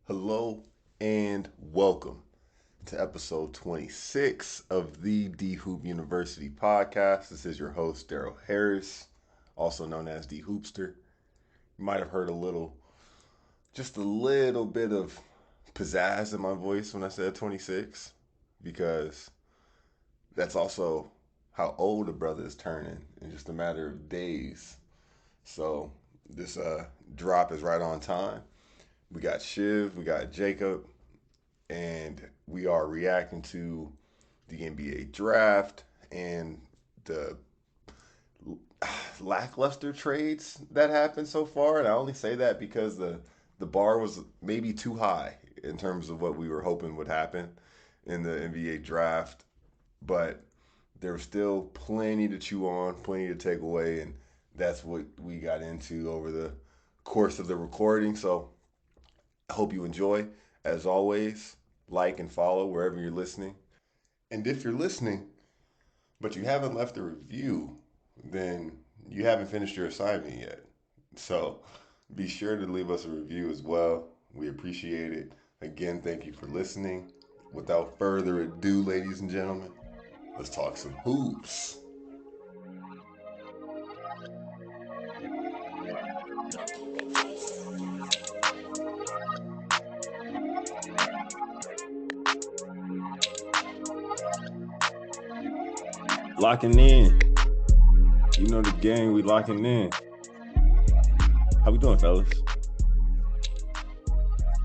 Hello and welcome to episode 26 of the D Hoop University podcast. This is your host, Daryl Harris, also known as D Hoopster. You might have heard just a little bit of pizzazz in my voice when I said 26, because that's also how old a brother is turning in just a matter of days. So this drop is right on time. We got Shiv, we got Jacob, and we are reacting to the NBA draft and the lackluster trades that happened so far. And I only say that because the bar was maybe too high in terms of what we were hoping would happen in the NBA draft. But there was still plenty to chew on, plenty to take away, and that's what we got into over the course of the recording. So I hope you enjoy. As always, like and follow wherever you're listening. And if you're listening, but you haven't left a review, then you haven't finished your assignment yet. So be sure to leave us a review as well. We appreciate it. Again, thank you for listening. Without further ado, ladies and gentlemen, let's talk some hoops. Locking in. You know the gang, we locking in. How we doing, fellas?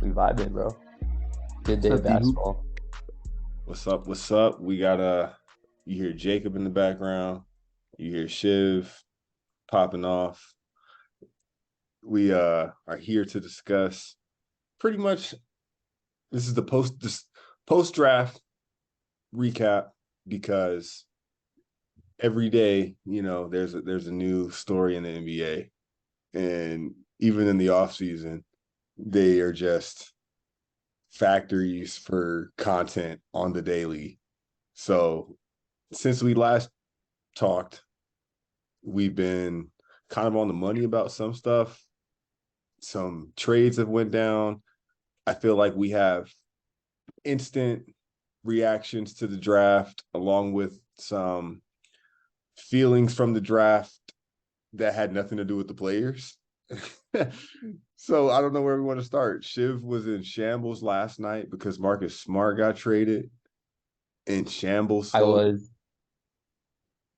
We vibing, bro. Good day What's of up, D-Hoop? basketball. What's up? What's up? We got you hear Jacob in the background. You hear Shiv popping off. We are here to discuss pretty much this is the post draft recap, because every day, there's a new story in the NBA, and even in the off season, they are just factories for content on the daily. So since we last talked, we've been kind of on the money about some stuff. Some trades have went down. I feel like we have instant reactions to the draft, along with some feelings from the draft that had nothing to do with the players. So I don't know where we want to start. Shiv was in shambles last night because Marcus Smart got traded. In shambles, I so was.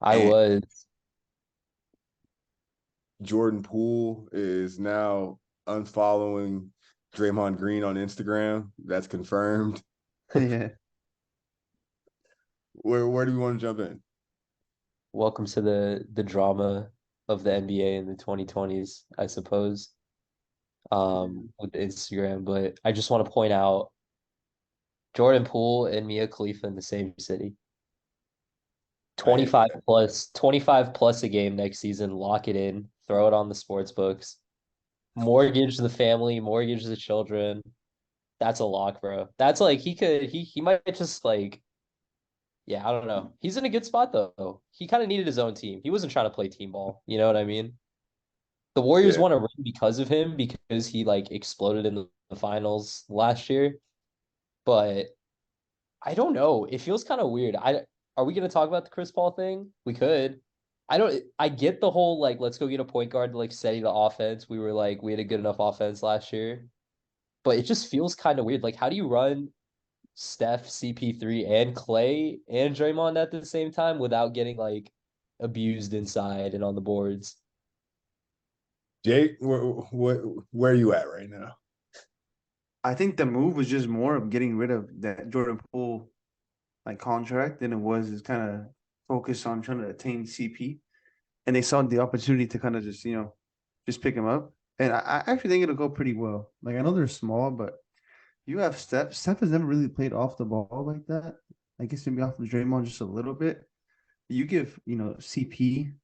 I and was. Jordan Poole is now unfollowing Draymond Green on Instagram. That's confirmed. Yeah. Where do we want to jump in? Welcome to the drama of the NBA in the 2020s, I suppose, with Instagram. But I just want to point out Jordan Poole and Mia Khalifa in the same city. I 25 plus a game next season. Lock it in. Throw it on the sports books. Mortgage the family, mortgage the children. That's a lock, bro. That's like he might just like. Yeah, I don't know. He's in a good spot though. He kind of needed his own team. He wasn't trying to play team ball. You know what I mean? The Warriors Yeah, won a ring because of him, because he like exploded in the finals last year. But I don't know. It feels kind of weird. I Are we gonna talk about the Chris Paul thing? We could. I don't. I get the whole like let's go get a point guard to like steady the offense. We had a good enough offense last year, but it just feels kind of weird. Like how do you run Steph, CP3, and Clay and Draymond at the same time without getting like abused inside and on the boards? Jake, where are you at right now? I think the move was just more of getting rid of that Jordan Poole contract than it was just kind of focused on trying to attain CP. And they saw the opportunity to kind of just pick him up. And I actually think it'll go pretty well. Like I know they're small, but you have Steph. Steph has never really played off the ball like that. I guess maybe off the Draymond just a little bit. You give, CP,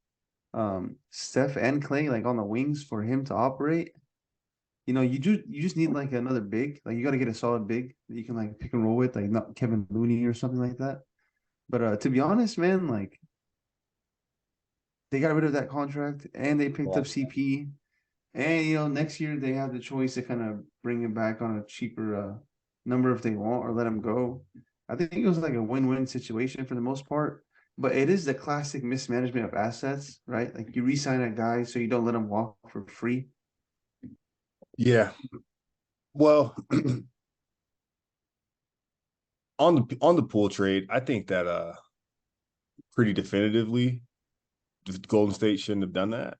Steph and Clay like on the wings for him to operate. You just need like another big. Like you got to get a solid big that you can like pick and roll with, like not Kevin Looney or something like that. But to be honest, man, like they got rid of that contract and they picked Yeah. up CP. And next year they have the choice to kind of bring him back on a cheaper number if they want, or let him go. I think it was like a win-win situation for the most part. But it is the classic mismanagement of assets, right? Like you re-sign a guy so you don't let him walk for free. Yeah. Well, on the Poole trade, I think that pretty definitively Golden State shouldn't have done that.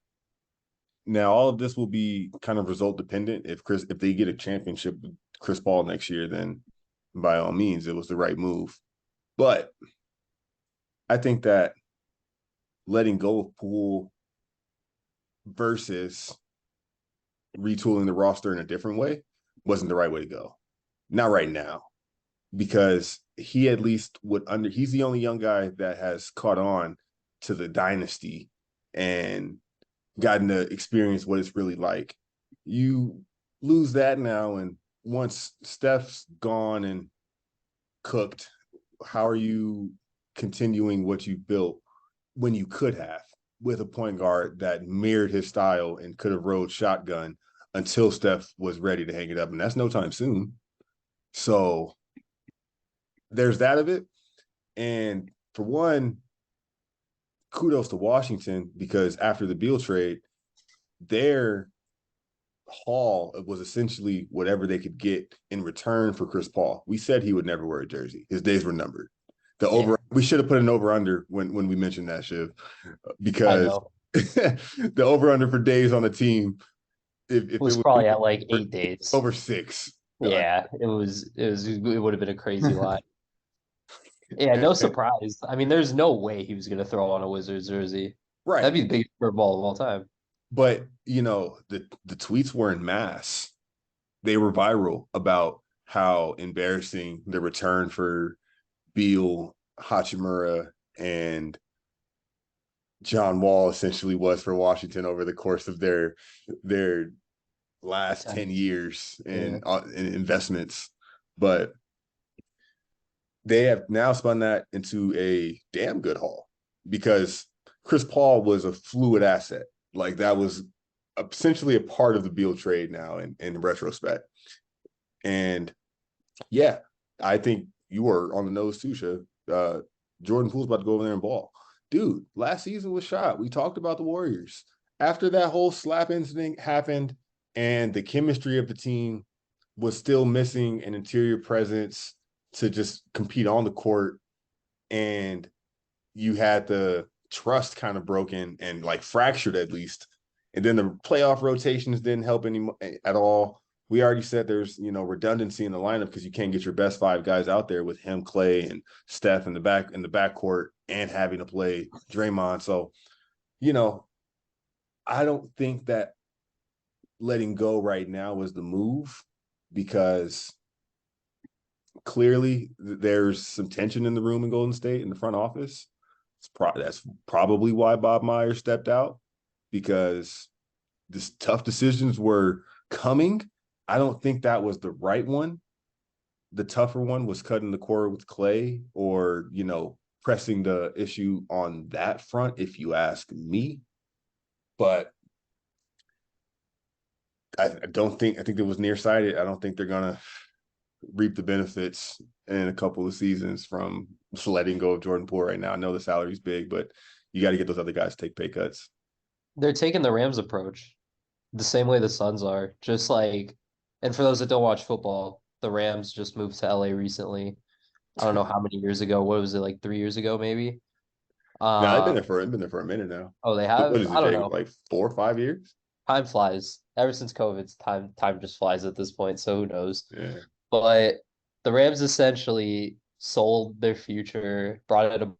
Now, all of this will be kind of result dependent. If they get a championship with Chris Paul next year, then by all means, it was the right move. But I think that letting go of Poole versus retooling the roster in a different way wasn't the right way to go. Not right now, because he at least he's the only young guy that has caught on to the dynasty and gotten to experience what it's really like. You lose that now, and once Steph's gone and cooked, how are you continuing what you built when you could have with a point guard that mirrored his style and could have rode shotgun until Steph was ready to hang it up? And that's no time soon. So there's that of it. And for one, kudos to Washington, because after the Beal trade, their haul was essentially whatever they could get in return for Chris Paul. We said he would never wear a jersey. His days were numbered. We should have put an over under when we mentioned that, Shiv, because the over under for days on the team, if it was it probably at like 8 days. over 6. Yeah, it would have been a crazy line. Yeah, no surprise. I mean, there's no way he was gonna throw on a Wizards jersey. Right. That'd be the biggest curveball of all time. But the tweets were en masse. They were viral about how embarrassing the return for Beal, Hachimura, and John Wall essentially was for Washington over the course of their last 10 years in investments. But they have now spun that into a damn good haul, because Chris Paul was a fluid asset. Like, that was essentially a part of the Beal trade now in retrospect. And yeah, I think you were on the nose too, Shiv. Jordan Poole's about to go over there and ball. Dude, last season was shot. We talked about the Warriors. After that whole slap incident happened and the chemistry of the team was still missing an interior presence to just compete on the court, and you had the trust kind of broken and like fractured at least, and then the playoff rotations didn't help at all. We already said there's redundancy in the lineup because you can't get your best 5 guys out there with him, Clay, and Steph in the backcourt, and having to play Draymond. So, I don't think that letting go right now was the move, because clearly there's some tension in the room in Golden State in the front office. That's probably why Bob Myers stepped out, because this tough decisions were coming. I don't think that was the right one. The tougher one was cutting the cord with Clay, or, pressing the issue on that front, if you ask me. But I think it was nearsighted. I don't think they're going to reap the benefits in a couple of seasons from letting go of Jordan Poole right now. I know the salary's big, but you got to get those other guys to take pay cuts. They're taking the Rams approach the same way the Suns are. Just like, and for those that don't watch football, the Rams just moved to LA recently. I don't know how many years ago. What was it, like 3 years ago, maybe? No, they've been there for a minute now. Oh, they have? What is it, I don't Jake, know. like 4 or 5 years? Time flies. Ever since COVID, time just flies at this point, so who knows? Yeah. But the Rams essentially sold their future, brought in a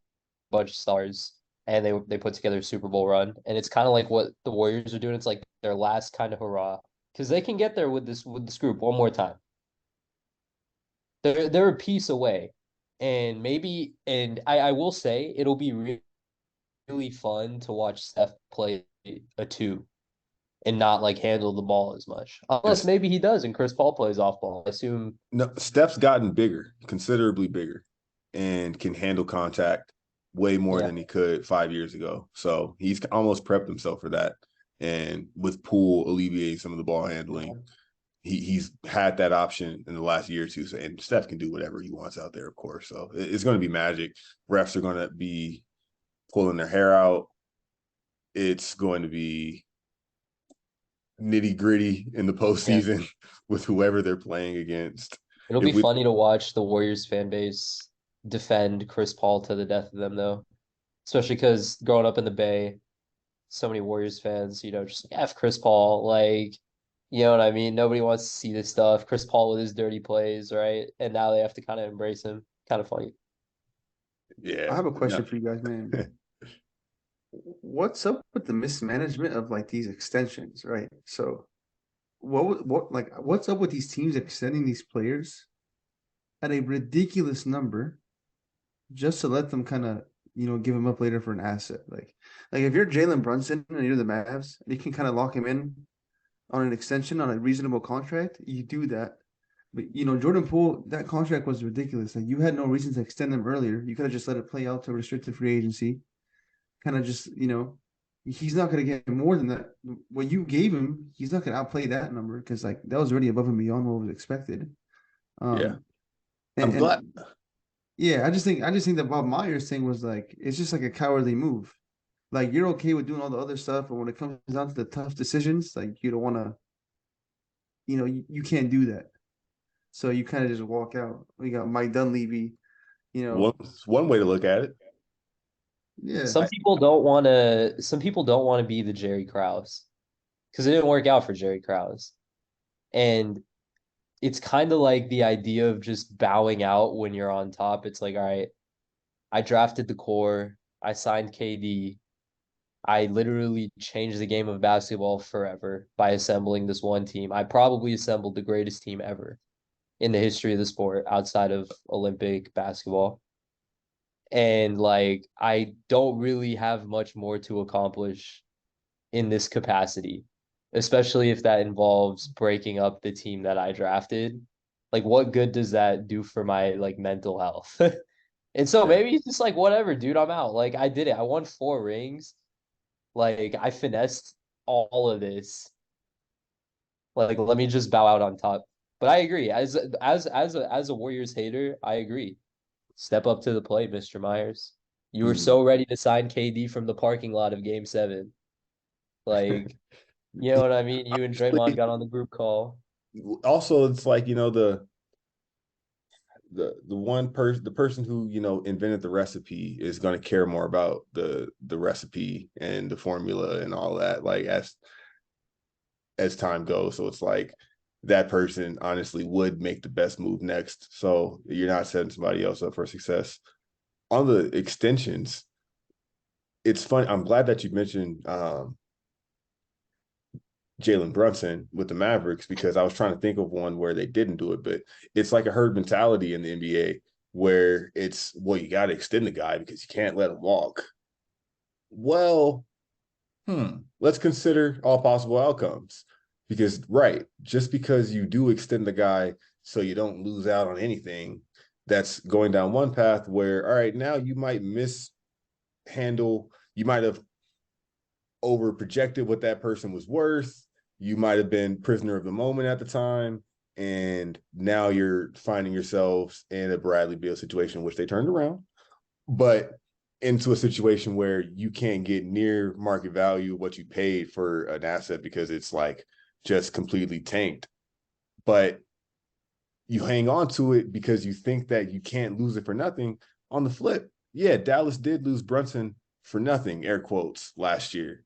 bunch of stars, and they put together a Super Bowl run. And it's kind of like what the Warriors are doing. It's like their last kind of hurrah, because they can get there with this group one more time. They're a piece away, and I will say it'll be really fun to watch Steph play a 2 and not like handle the ball as much. Unless maybe he does and Chris Paul plays off ball. I assume. No, Steph's gotten bigger, considerably bigger, and can handle contact way more than he could 5 years ago. So he's almost prepped himself for that. And with Poole alleviating some of the ball handling, he's had that option in the last year or two. So, and Steph can do whatever he wants out there, of course. So it's going to be magic. Refs are going to be pulling their hair out. It's going to be nitty gritty in the postseason with whoever they're playing against. It'll be funny to watch the Warriors fan base defend Chris Paul to the death of them, though. Especially because growing up in the Bay, so many Warriors fans, just like F Chris Paul. Like, you know what I mean? Nobody wants to see this stuff. Chris Paul with his dirty plays, right? And now they have to kind of embrace him. Kind of funny. Yeah. I have a question for you guys, man. What's up with the mismanagement of like these extensions, right? So what's up with these teams extending these players at a ridiculous number just to let them kind of, give them up later for an asset? Like if you're Jalen Brunson and you're the Mavs, and you can kind of lock him in on an extension on a reasonable contract, you do that. But Jordan Poole, that contract was ridiculous. Like, you had no reason to extend them earlier. You could have just let it play out to restricted free agency. Kind of just, he's not going to get more than that. What you gave him, he's not going to outplay that number because like that was already above and beyond what was expected. Yeah, I'm glad. Yeah, I just think that Bob Myers thing was like, it's just like a cowardly move. Like, you're okay with doing all the other stuff, but when it comes down to the tough decisions, like you don't want to, you can't do that. So you kind of just walk out. We got Mike Dunleavy, one way to look at it. Yeah. Some people don't want to be the Jerry Krause because it didn't work out for Jerry Krause. And it's kind of like the idea of just bowing out when you're on top. It's like, all right, I drafted the core. I signed KD. I literally changed the game of basketball forever by assembling this one team. I probably assembled the greatest team ever in the history of the sport outside of Olympic basketball. And like, I don't really have much more to accomplish in this capacity, especially if that involves breaking up the team that I drafted. Like, what good does that do for my like mental health? And so maybe it's just like, whatever, dude, I'm out. Like, I did it. I won 4 rings. Like, I finessed all of this. Like, let me just bow out on top. But I agree. As a Warriors hater, I agree. Step up to the plate, Mr. Myers. You were so ready to sign KD from the parking lot of Game 7. Like, you know what I mean? You and Draymond got on the group call. Also, it's like, the person who invented the recipe is going to care more about the recipe and the formula and all that, like, as time goes. So it's like that person honestly would make the best move next. So you're not setting somebody else up for success. On the extensions, it's funny. I'm glad that you mentioned Jalen Brunson with the Mavericks, because I was trying to think of one where they didn't do it, but it's like a herd mentality in the NBA where it's, well, you got to extend the guy because you can't let him walk. Well, let's consider all possible outcomes, because just because you do extend the guy so you don't lose out on anything, that's going down one path where, all right, now you might mishandle, you might have over projected what that person was worth. You might have been prisoner of the moment at the time, and now you're finding yourselves in a Bradley Beal situation, which they turned around, but into a situation where you can't get near market value what you paid for an asset because it's like just completely tanked. But you hang on to it because you think that you can't lose it for nothing. On the flip, yeah, Dallas did lose Brunson for nothing, air quotes, last year.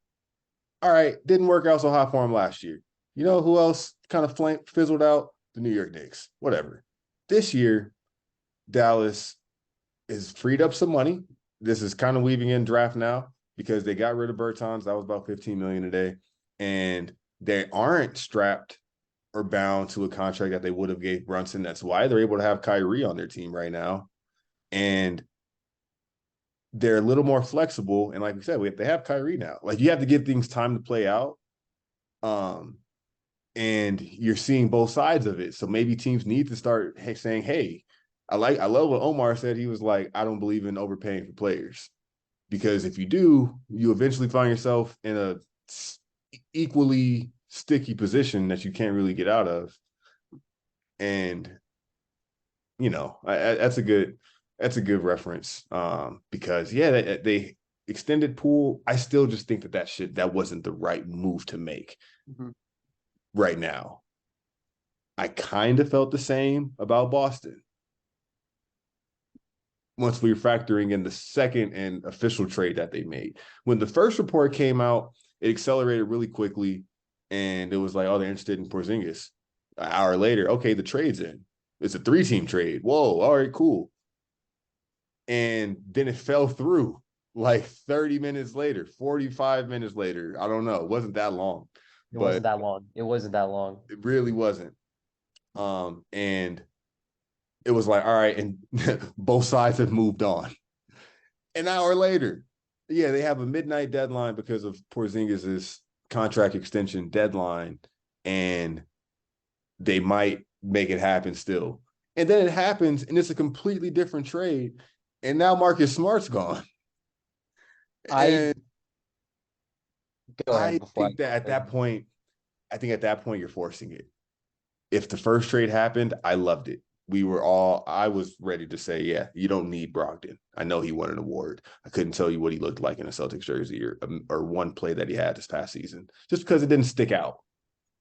All right, didn't work out so hot for him last year. You know who else kind of fizzled out? The New York Knicks. Whatever. This year, Dallas is freed up some money. This is kind of weaving in draft now because they got rid of Bertans. That was about $15 million a day. And they aren't strapped or bound to a contract that they would have gave Brunson. That's why they're able to have Kyrie on their team right now. And they're a little more flexible. And like we said, they have Kyrie now. Like, you have to give things time to play out. And you're seeing both sides of it. So maybe teams need to start saying, hey, I love what Omar said. He was like, I don't believe in overpaying for players, because if you do, you eventually find yourself in a equally sticky position that you can't really get out of. And that's a good reference. Because they extended Poole. I still just think that wasn't the right move to make right now. I kind of felt the same about Boston. Once we were factoring in the second and official trade that they made. When the first report came out, it accelerated really quickly, and it was like, oh, they're interested in Porzingis. An hour later, okay, the trade's in. It's a 3-team trade. Whoa, all right, cool. And then it fell through like 30 minutes later, 45 minutes later. I don't know. It wasn't that long. It wasn't that long. It really wasn't. And it was like, all right, and both sides have moved on. An hour later, they have a midnight deadline because of Porzingis' contract extension deadline, and they might make it happen still. And then it happens, and it's a completely different trade, and now Marcus Smart's gone. I think at that point you're forcing it. If the first trade happened, I loved it. I was ready to say, yeah, you don't need Brogdon. I know he won an award. I couldn't tell you what he looked like in a Celtics jersey or one play that he had this past season, just because it didn't stick out.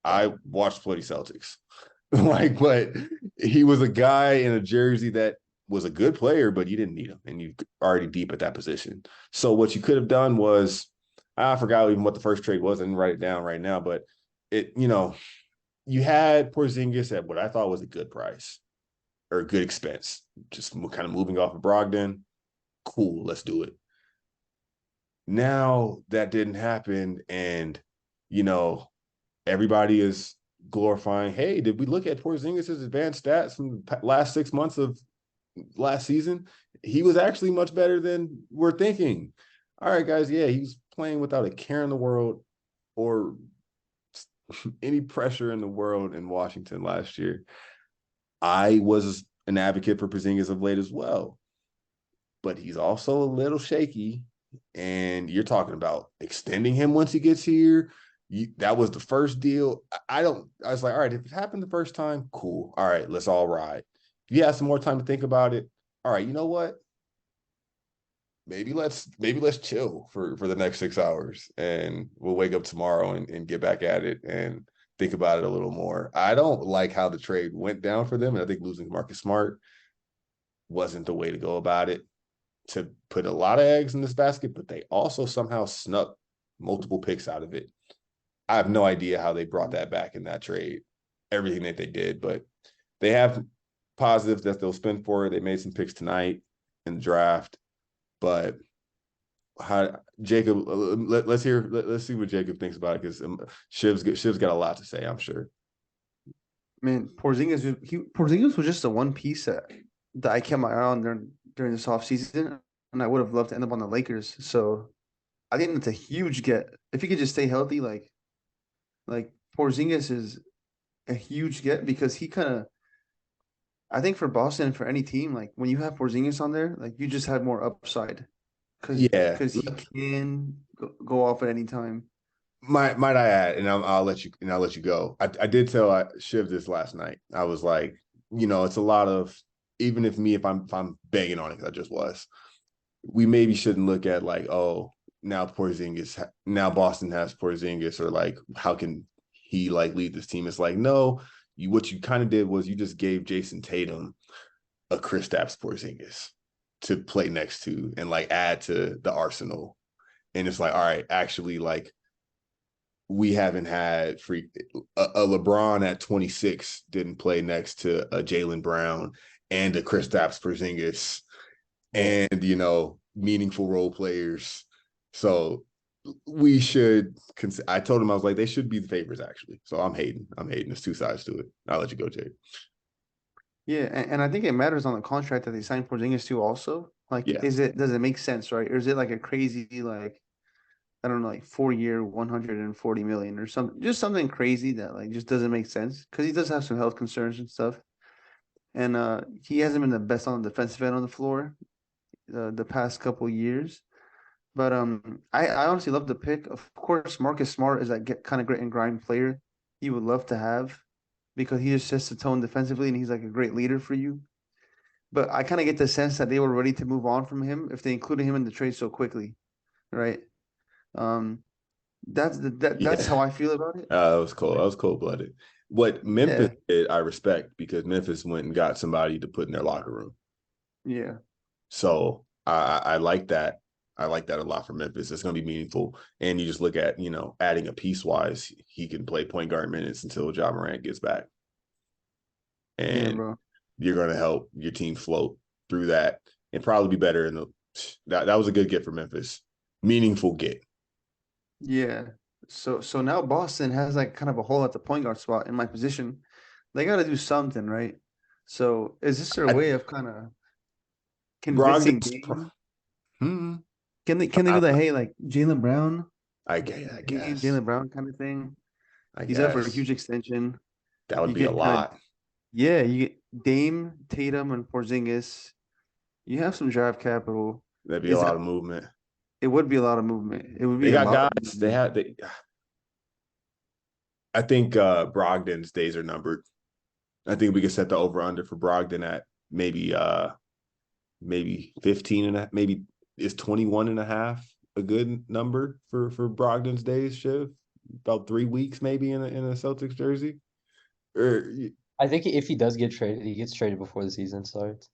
I watched plenty Celtics. But he was a guy in a jersey that was a good player, but you didn't need him, and you're already deep at that position. So what you could have done was, I forgot even what the first trade was. I didn't write it down right now, but you had Porzingis at what I thought was a good price or a good expense, just kind of moving off of Brogdon. Cool, let's do it. Now that didn't happen, and everybody is glorifying, hey, did we look at Porzingis' advanced stats from the last 6 months of last season? He was actually much better than we're thinking. All right, guys, he was playing without a care in the world or any pressure in the world in Washington last year. I was an advocate for Porzingis of late as well, but he's also a little shaky, and you're talking about extending him once he gets here. That was the first deal. I was like, all right, if it happened the first time, cool. All right, let's all ride. If you have some more time to think about it, all right, you know what? Maybe let's chill for the next 6 hours, and we'll wake up tomorrow and get back at it and think about it a little more. I don't like how the trade went down for them, and I think losing Marcus Smart wasn't the way to go about it, to put a lot of eggs in this basket, but they also somehow snuck multiple picks out of it. I have no idea how they brought that back in that trade, everything that they did, but they have positives that they'll spend for it. They made some picks tonight in the draft, but Jacob, let's see what Jacob thinks about it, because Shiv's got a lot to say, I'm sure. Man, Porzingis was just the one piece that I kept my eye on during this offseason, and I would have loved to end up on the Lakers. So I think it's a huge get. If he could just stay healthy, like Porzingis is a huge get, because he kind of, I think for Boston, for any team, like when you have Porzingis on there, like you just have more upside, because he can go off at any time. Might I add, and I'll let you go. I did tell Shiv this last night. I was like, it's a lot of, even if I'm banging on it, because I just was, we maybe shouldn't look at like, oh, now Boston has Porzingis, or like, how can he like lead this team? It's like, no, what you kind of did was you just gave Jason Tatum a Kristaps Porzingis to play next to and like add to the arsenal. And it's like, all right, actually, like, we haven't had a LeBron at 26 didn't play next to a Jaylen Brown and a Kristaps Porzingis and, meaningful role players. So we should I told him, I was like, they should be the favorites, actually. So I'm hating. There's two sides to it. I'll let you go, Jay. Yeah, and I think it matters on the contract that they signed Porzingis to also. Like, does it make sense, right? Or is it like a crazy, like, I don't know, like 4-year, 140 million or something, just something crazy that like just doesn't make sense, because he does have some health concerns and stuff. And he hasn't been the best on the defensive end on the floor the past couple years. But I honestly love the pick. Of course, Marcus Smart is that kind of grit and grind player you would love to have because he just sets the tone defensively and he's like a great leader for you. But I kind of get the sense that they were ready to move on from him if they included him in the trade so quickly, right? Um, that's Yeah, how I feel about it. that was cool. That was cold blooded. What Memphis Yeah, did, I respect because Memphis went and got somebody to put in their locker room. yeah, So I like that. I like that a lot for Memphis. It's going to be meaningful. And you just look at, adding a piece wise, he can play point guard minutes until Ja Morant gets back. yeah, And bro. you're going to help your team float through that and probably be better in the that was a good get for Memphis. Meaningful get. Yeah. So now Boston has like kind of a hole at the point guard spot in my position. They got to do something, right? So is this their I, way of kind of convincing Brogdon's Dame? hmm, Can they I, do that? Hey, like Jalen Brown, I Dame, guess. Jalen Brown kind of thing. I He's up for a guess huge extension. that would You be a get kind of lot. yeah, you get Dame, Tatum, and Porzingis. You have some draft capital. That'd be a Is lot that of movement. it would be a lot of movement. It would They be a got lot of guys. movement. I think Brogdon's days are numbered. I think we could set the over under for Brogdon at maybe 15 and a, maybe is 21 and a half a good number for Brogdon's days, Shiv? About 3 weeks maybe in a Celtics jersey. Or I think if he does get traded, he gets traded before the season starts.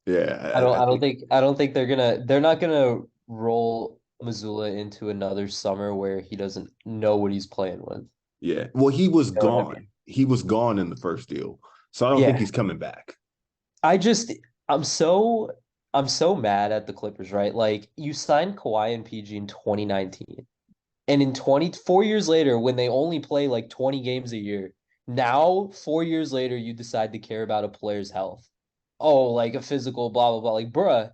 yeah, I don't I I don't think think they're not gonna roll Missoula into another summer where he doesn't know what he's playing with. yeah. Well, he was You know what I mean? gone. He was gone in the first deal. So I don't think Yeah. he's coming back. I just I'm so I'm so mad at the Clippers, right? Like you signed Kawhi and PG in 2019. And in 24 years later, when they only play like 20 games a year, now 4 years later, you decide to care about a player's health. Oh, like a physical, blah, blah, blah. Like, bruh,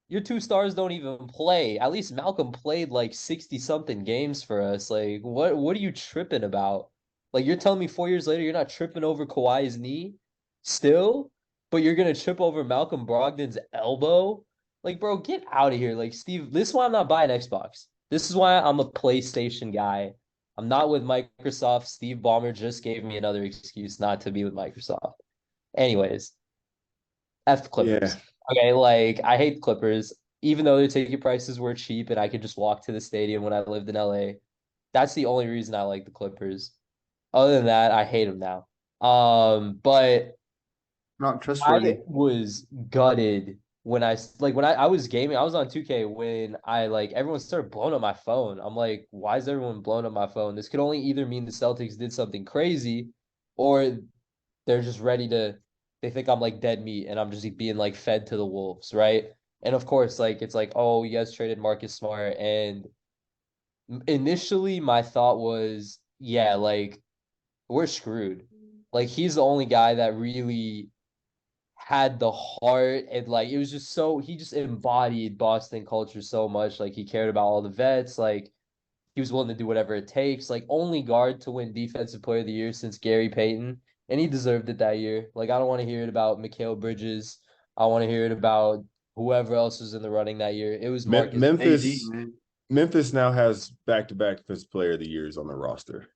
your two stars don't even play. At least Malcolm played like 60 something games for us. Like, what are you tripping about? Like, you're telling me 4 years later you're not tripping over Kawhi's knee still, but you're gonna trip over Malcolm Brogdon's elbow? Like, bro, get out of here. Like, Steve, this is why I'm not buying Xbox. This is why I'm a PlayStation guy. I'm not with Microsoft. Steve Ballmer just gave me another excuse not to be with Microsoft. Anyways, F the Yeah. Clippers. Okay, like I hate the Clippers, even though their ticket prices were cheap and I could just walk to the stadium when I lived in LA. That's the only reason I like the Clippers. Other than that, I hate them now. But Not I trustworthy. was gutted when I was gaming. I was on 2K when I like everyone started blowing up my phone. I'm like, why is everyone blowing up my phone? This could only either mean the Celtics did something crazy, or they're just ready to they think I'm like dead meat and I'm just being like fed to the wolves, right? And of course, like it's like, oh, you guys traded Marcus Smart. And initially my thought was, yeah, like we're screwed. Like he's the only guy that really had the heart and like it was just so he just embodied Boston culture so much. Like he cared about all the vets, like he was willing to do whatever it takes. Like only guard to win Defensive Player of the Year since Gary Payton, and he deserved it that year. Like I don't want to hear it about Mikal Bridges. I want to hear it about whoever else was in the running that year. It was Marcus. AD, Memphis man. Memphis now has back-to-back defensive player of the years on their roster.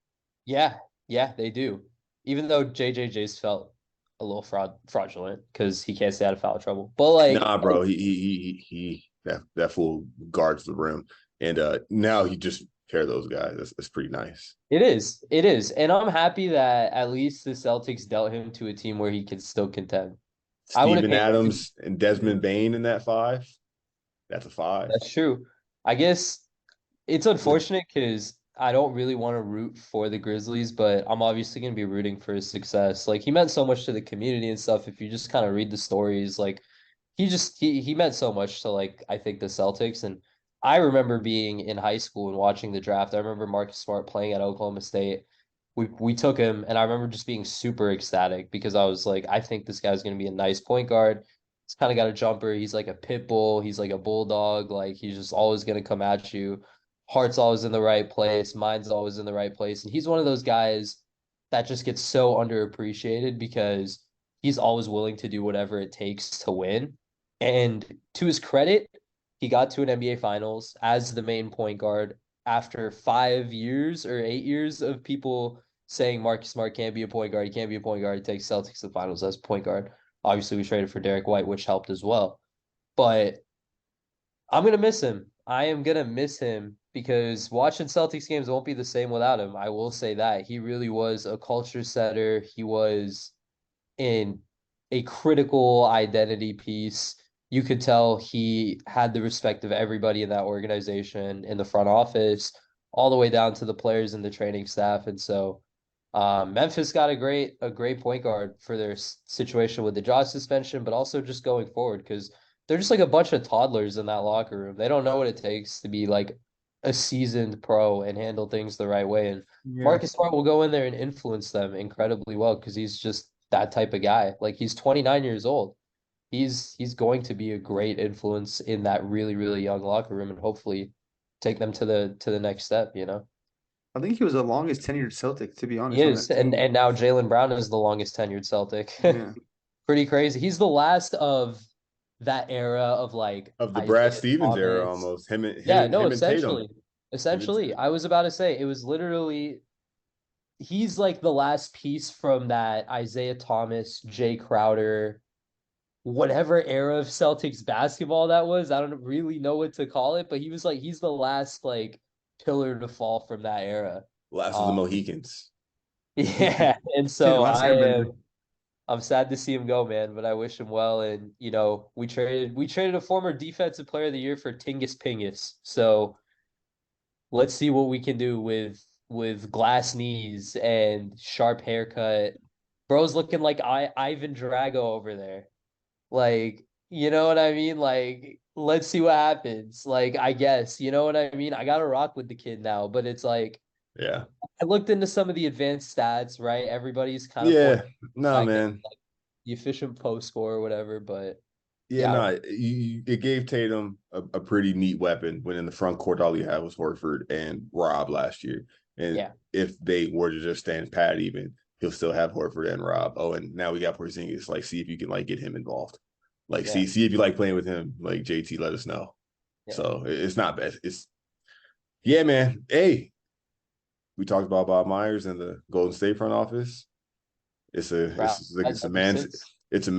Yeah, yeah, they do. Even though JJJ's felt a little fraudulent because he can't stay out of foul trouble. But like Nah, bro, he that fool guards the rim, and now he just pair those guys. That's pretty nice. it is, it is, and I'm happy that at least the Celtics dealt him to a team where he can still contend. I would have Steven hated to. Adams and Yeah. Desmond Bain in that five. That's a five. That's true. I guess it's unfortunate because I don't really want to root for the Grizzlies, but I'm obviously going to be rooting for his success. Like he meant so much to the community and stuff. If you just kind of read the stories, like he meant so much to like I think the Celtics. And I remember being in high school and watching the draft. I remember Marcus Smart playing at Oklahoma State. We took him, and I remember just being super ecstatic because I was like, I think this guy's going to be a nice point guard. He's kind of got a jumper. He's like a pit bull. He's like a bulldog. Like he's just always going to come at you. Heart's always in the right place. Mind's always in the right place. And he's one of those guys that just gets so underappreciated because he's always willing to do whatever it takes to win. And to his credit, he got to an NBA Finals as the main point guard after 5 years or 8 years of people saying Marcus Smart can't be a point guard. He can't be a point guard. He takes Celtics to the finals as a point guard. Obviously, we traded for Derek White, which helped as well. But I'm gonna miss him. I am gonna miss him because watching Celtics games won't be the same without him. I will say that. He really was a culture setter. He was in a critical identity piece. You could tell he had the respect of everybody in that organization, in the front office, all the way down to the players and the training staff. And so Memphis got a great point guard for their situation with the jaw suspension, but also just going forward because they're just like a bunch of toddlers in that locker room. They don't know what it takes to be like a seasoned pro and handle things the right way. And Yeah. Marcus Smart will go in there and influence them incredibly well because he's just that type of guy. Like he's 29 years old. He's going to be a great influence in that really, really young locker room and hopefully take them to the next step, you know? I think he was the longest tenured Celtic, to be He honest, on is. that And team. and now Jaylen Brown is the longest tenured Celtic. Yeah. Pretty crazy. He's the last of that era of like Of the Brad Isaiah Stevens era, Thomas. almost him and him Yeah, and no, him and Tatum. essentially. Him and Essentially, I was about to say it was literally he's like the last piece from that Isaiah Thomas, Jay Crowder, whatever era of Celtics basketball that was. I don't really know what to call it, but he was like he's the last like pillar to fall from that era. last of the Um, Mohicans. yeah, and Yeah, so last airbender. I'm sad to see him go, man, but I wish him well. And we traded a former defensive player of the year for Tingus Pingus. So let's see what we can do with glass knees and sharp haircut. Bro's looking like Ivan Drago over there. Like, you know what I mean? Like, let's see what happens. Like, I guess, you know what I mean? I gotta rock with the kid now, but it's like Yeah. I looked into some of the advanced stats, right? Everybody's kind of Yeah. pointing No, back at man. like the efficient post score or whatever, but Yeah, yeah, I don't no, it gave Tatum a pretty neat weapon when in the front court all you had was Horford and Rob last year. And yeah, if they were to just stand pat even, he'll still have Horford and Rob. Oh, and now we got Porzingis. Like, see if you can like get him involved. Like, yeah, see if you like playing with him. Like JT, let us know. yeah. So it's not bad. It's yeah, man. Hey, we talked about Bob Myers and the Golden State front office. It's a Wow. it's like Ever since it's a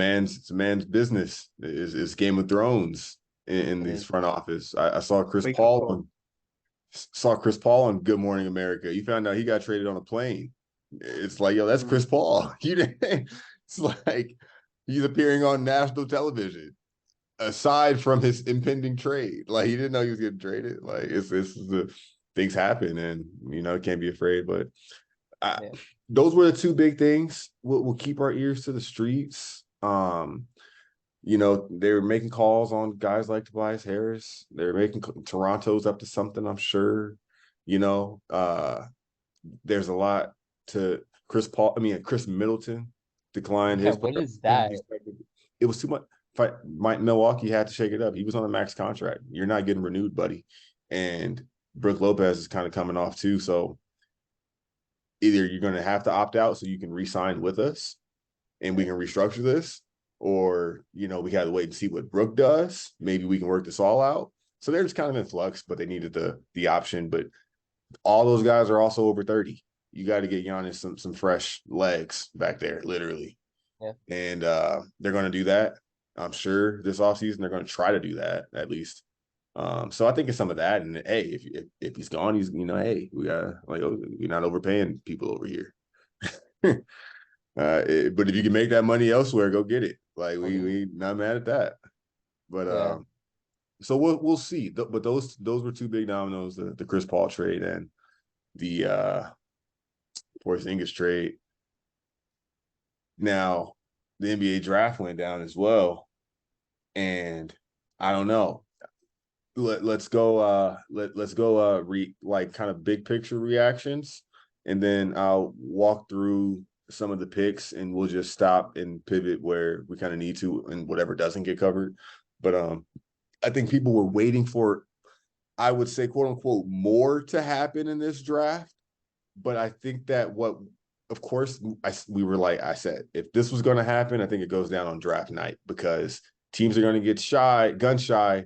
man's business. It's Game of Thrones in it these is front office. I saw Wake up call. Chris Paul on Good Morning America. You found out he got traded on a plane. It's like, yo, that's Chris Paul. You didn't. It's like he's appearing on national television. Aside from his impending trade, like he didn't know he was getting traded. Like it's the things happen, and can't be afraid. But I, yeah. those were the two big things. We'll keep our ears to the streets. They were making calls on guys like Tobias Harris. They're making Toronto's up to something, I'm sure. There's a lot to Chris Middleton declined Yeah, his what player is that? opportunity. It was too much. Milwaukee had to shake it up. He was on a max contract. You're not getting renewed, buddy. And Brook Lopez is kind of coming off too. So either you're going to have to opt out so you can re-sign with us and we can restructure this, or we got to wait and see what Brook does. Maybe we can work this all out. So they're just kind of in flux, but they needed the option. But all those guys are also over 30. You got to get Giannis some fresh legs back there, literally. Yeah. And they're going to do that. I'm sure this offseason they're going to try to do that at least. So I think it's some of that. And hey, if he's gone, he's hey, we got we're not overpaying people over here. But if you can make that money elsewhere, go get it. Like we not mad at that. But Yeah. so we'll see. But those were two big dominoes: the Chris Paul trade and the Porzingis trade. Now the NBA draft went down as well, and I don't know. Let's go kind of big picture reactions, and then I'll walk through some of the picks and we'll just stop and pivot where we kind of need to and whatever doesn't get covered. But I think people were waiting for, I would say, quote unquote, more to happen in this draft. But I think that of course, we were like I said, if this was going to happen, I think it goes down on draft night because teams are going to get gun shy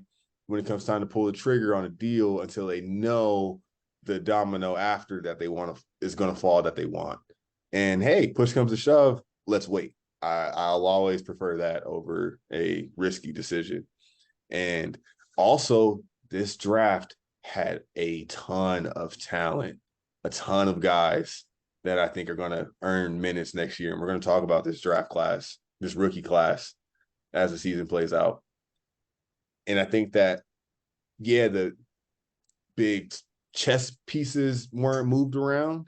when it comes time to pull the trigger on a deal until they know the domino after that they want to is going to fall that they want. And hey, push comes to shove, let's wait. I'll always prefer that over a risky decision. And also, this draft had a ton of talent, a ton of guys that I think are going to earn minutes next year. And we're going to talk about this draft class, this rookie class, as the season plays out. And I think that, yeah, the big chess pieces weren't moved around,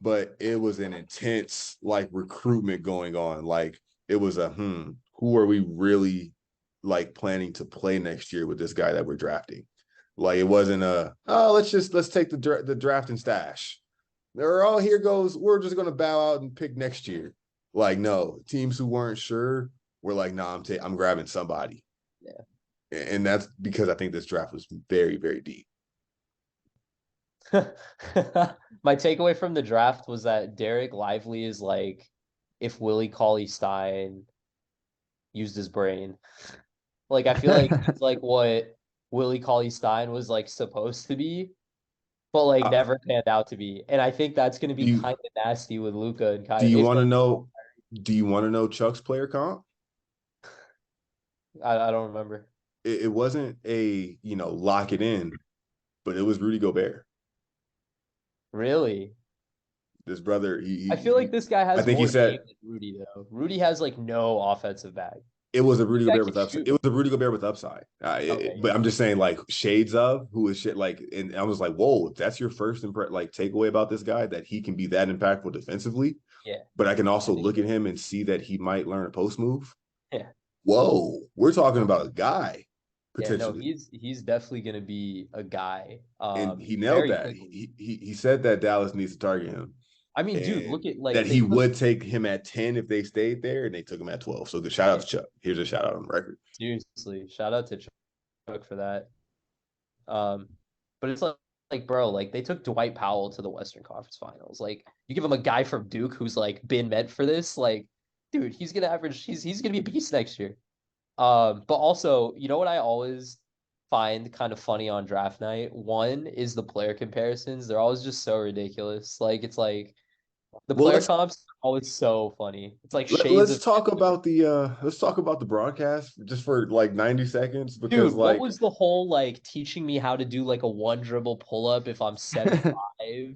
but it was an intense like recruitment going on. Like it was a who are we really like planning to play next year with this guy that we're drafting? Like it wasn't let's take the draft and stash. They're all here goes. We're just gonna bow out and pick next year. Like no, teams who weren't sure were like, nah, I'm grabbing somebody. Yeah, and that's because I think this draft was very, very deep. My takeaway from the draft was that Derek Lively is like if Willie Cauley-Stein used his brain. Like I feel like it's like what Willie Cauley-Stein was like supposed to be, but like never panned out to be. And I think that's going to be kind of nasty with Luka and Kyrie. Do you want to know Chuck's player comp? I don't remember. It wasn't a lock it in, but it was Rudy Gobert. Really? This brother, I feel like this guy has I think more he said game than Rudy though. Rudy has like no offensive bag. It was a Rudy Gobert with upside. It was a Rudy Gobert with upside. But I'm just saying, like shades of who is shit. Like, and I was like, whoa, if that's your first takeaway about this guy, that he can be that impactful defensively. Yeah. But I can also look at him and see that he might learn a post move. Yeah. Whoa, we're talking about a guy. Potentially. Yeah, no, he's definitely gonna be a guy. And he nailed that. He said that Dallas needs to target him. I mean, dude, look at like that he would take him at 10 if they stayed there, and they took him at 12. So good shout out to Chuck. Here's a shout out on the record. Seriously, shout out to Chuck for that. But it's like bro, like they took Dwight Powell to the Western Conference Finals. Like you give him a guy from Duke who's like been meant for this, like, dude, he's gonna average. He's gonna be a beast next year. But also, you know what I always find kind of funny on draft night? One is the player comparisons. They're always just so ridiculous. Like it's like the player comps are always so funny. It's like let's talk about the broadcast just for like 90 seconds because dude, what was the whole like teaching me how to do like a one dribble pull up if I'm 7'5"?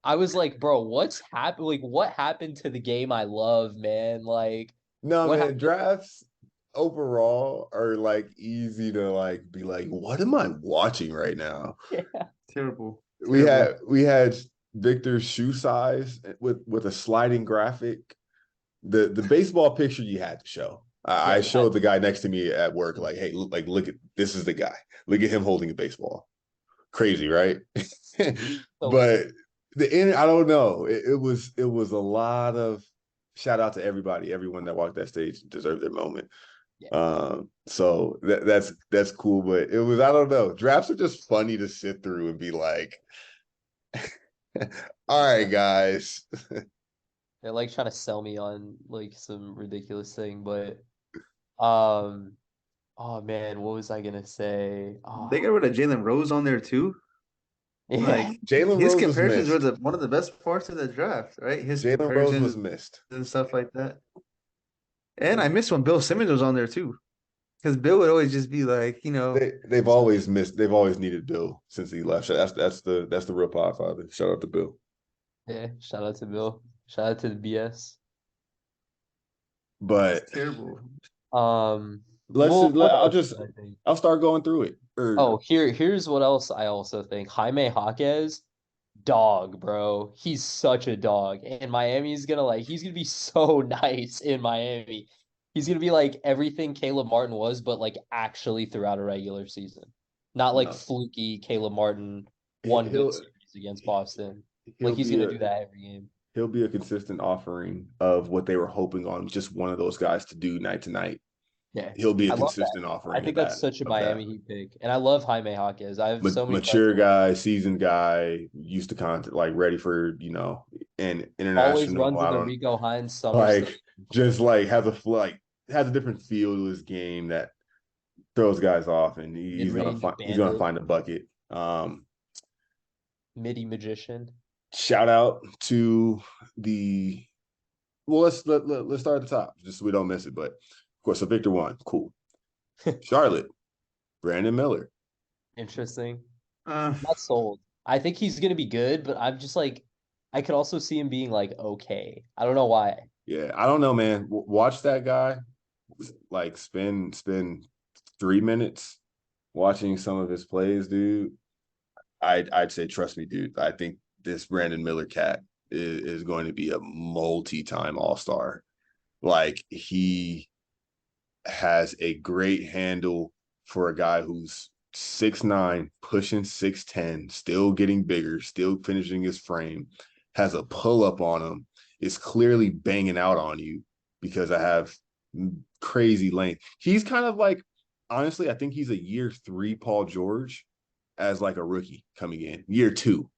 I was like, bro, what's happened? Like, what happened to the game I love, man? Like, no, man, drafts overall are like easy to like be like, what am I watching right now? Yeah, terrible. We had Victor's shoe size with a sliding graphic. The baseball picture you had to show. I showed the guy next to me at work, like, hey, look at this is the guy. Look at him holding a baseball. Crazy, right? But I don't know. It was a lot of shout out to everyone that walked that stage deserved their moment. Yeah. So that's cool, but it was, I don't know. Drafts are just funny to sit through and be like, all right, guys. They're like trying to sell me on like some ridiculous thing, but oh man, what was I gonna say? They got rid of Jalen Rose on there too. Yeah. Like Jalen his Rose comparisons were one of the best parts of the draft, right? His Jalen Rose was missed and stuff like that. And I missed when Bill Simmons was on there too, because Bill would always just be like, they've always needed Bill since he left. That's the real Podfather. Shout out to Bill. Yeah, shout out to Bill. Shout out to the BS. But it's terrible. I'll start going through it. Here's what else I also think. Jaime Jaquez, dog, bro. He's such a dog. And Miami's he's gonna be so nice in Miami. He's gonna be like everything Caleb Martin was, but like actually throughout a regular season. Not like fluky Caleb Martin one good series against Boston. Like he's gonna do that every game. He'll be a consistent offering of what they were hoping on just one of those guys to do night to night. Yeah, he'll be a consistent offering. I think that's such a Miami Heat pick, and I love Jaime Jaquez. I have so many mature guy, seasoned guy, used to content, like ready for and international. Always runs in the Rico Hines summer. Like just like has a different feel to his game that throws guys off, and Mid-range he's gonna bandit, find a bucket. midi magician. Shout out to the well. Let's start at the top, just so we don't miss it. But of course, so Victor won. Cool. Charlotte, Brandon Miller. Interesting. Uh, Not sold. I think he's gonna be good, but I'm just like, I could also see him being like okay. I don't know why. Yeah, I don't know, man. Watch that guy. Like spend 3 minutes watching some of his plays, dude. I'd say trust me, dude. I think this Brandon Miller cat is going to be a multi-time all-star. Like he has a great handle for a guy who's 6'9", pushing 6'10", still getting bigger, still finishing his frame, has a pull-up on him, is clearly banging out on you because I have crazy length. He's kind of like, honestly, I think he's a year 3 Paul George as like a rookie coming in. Year 2,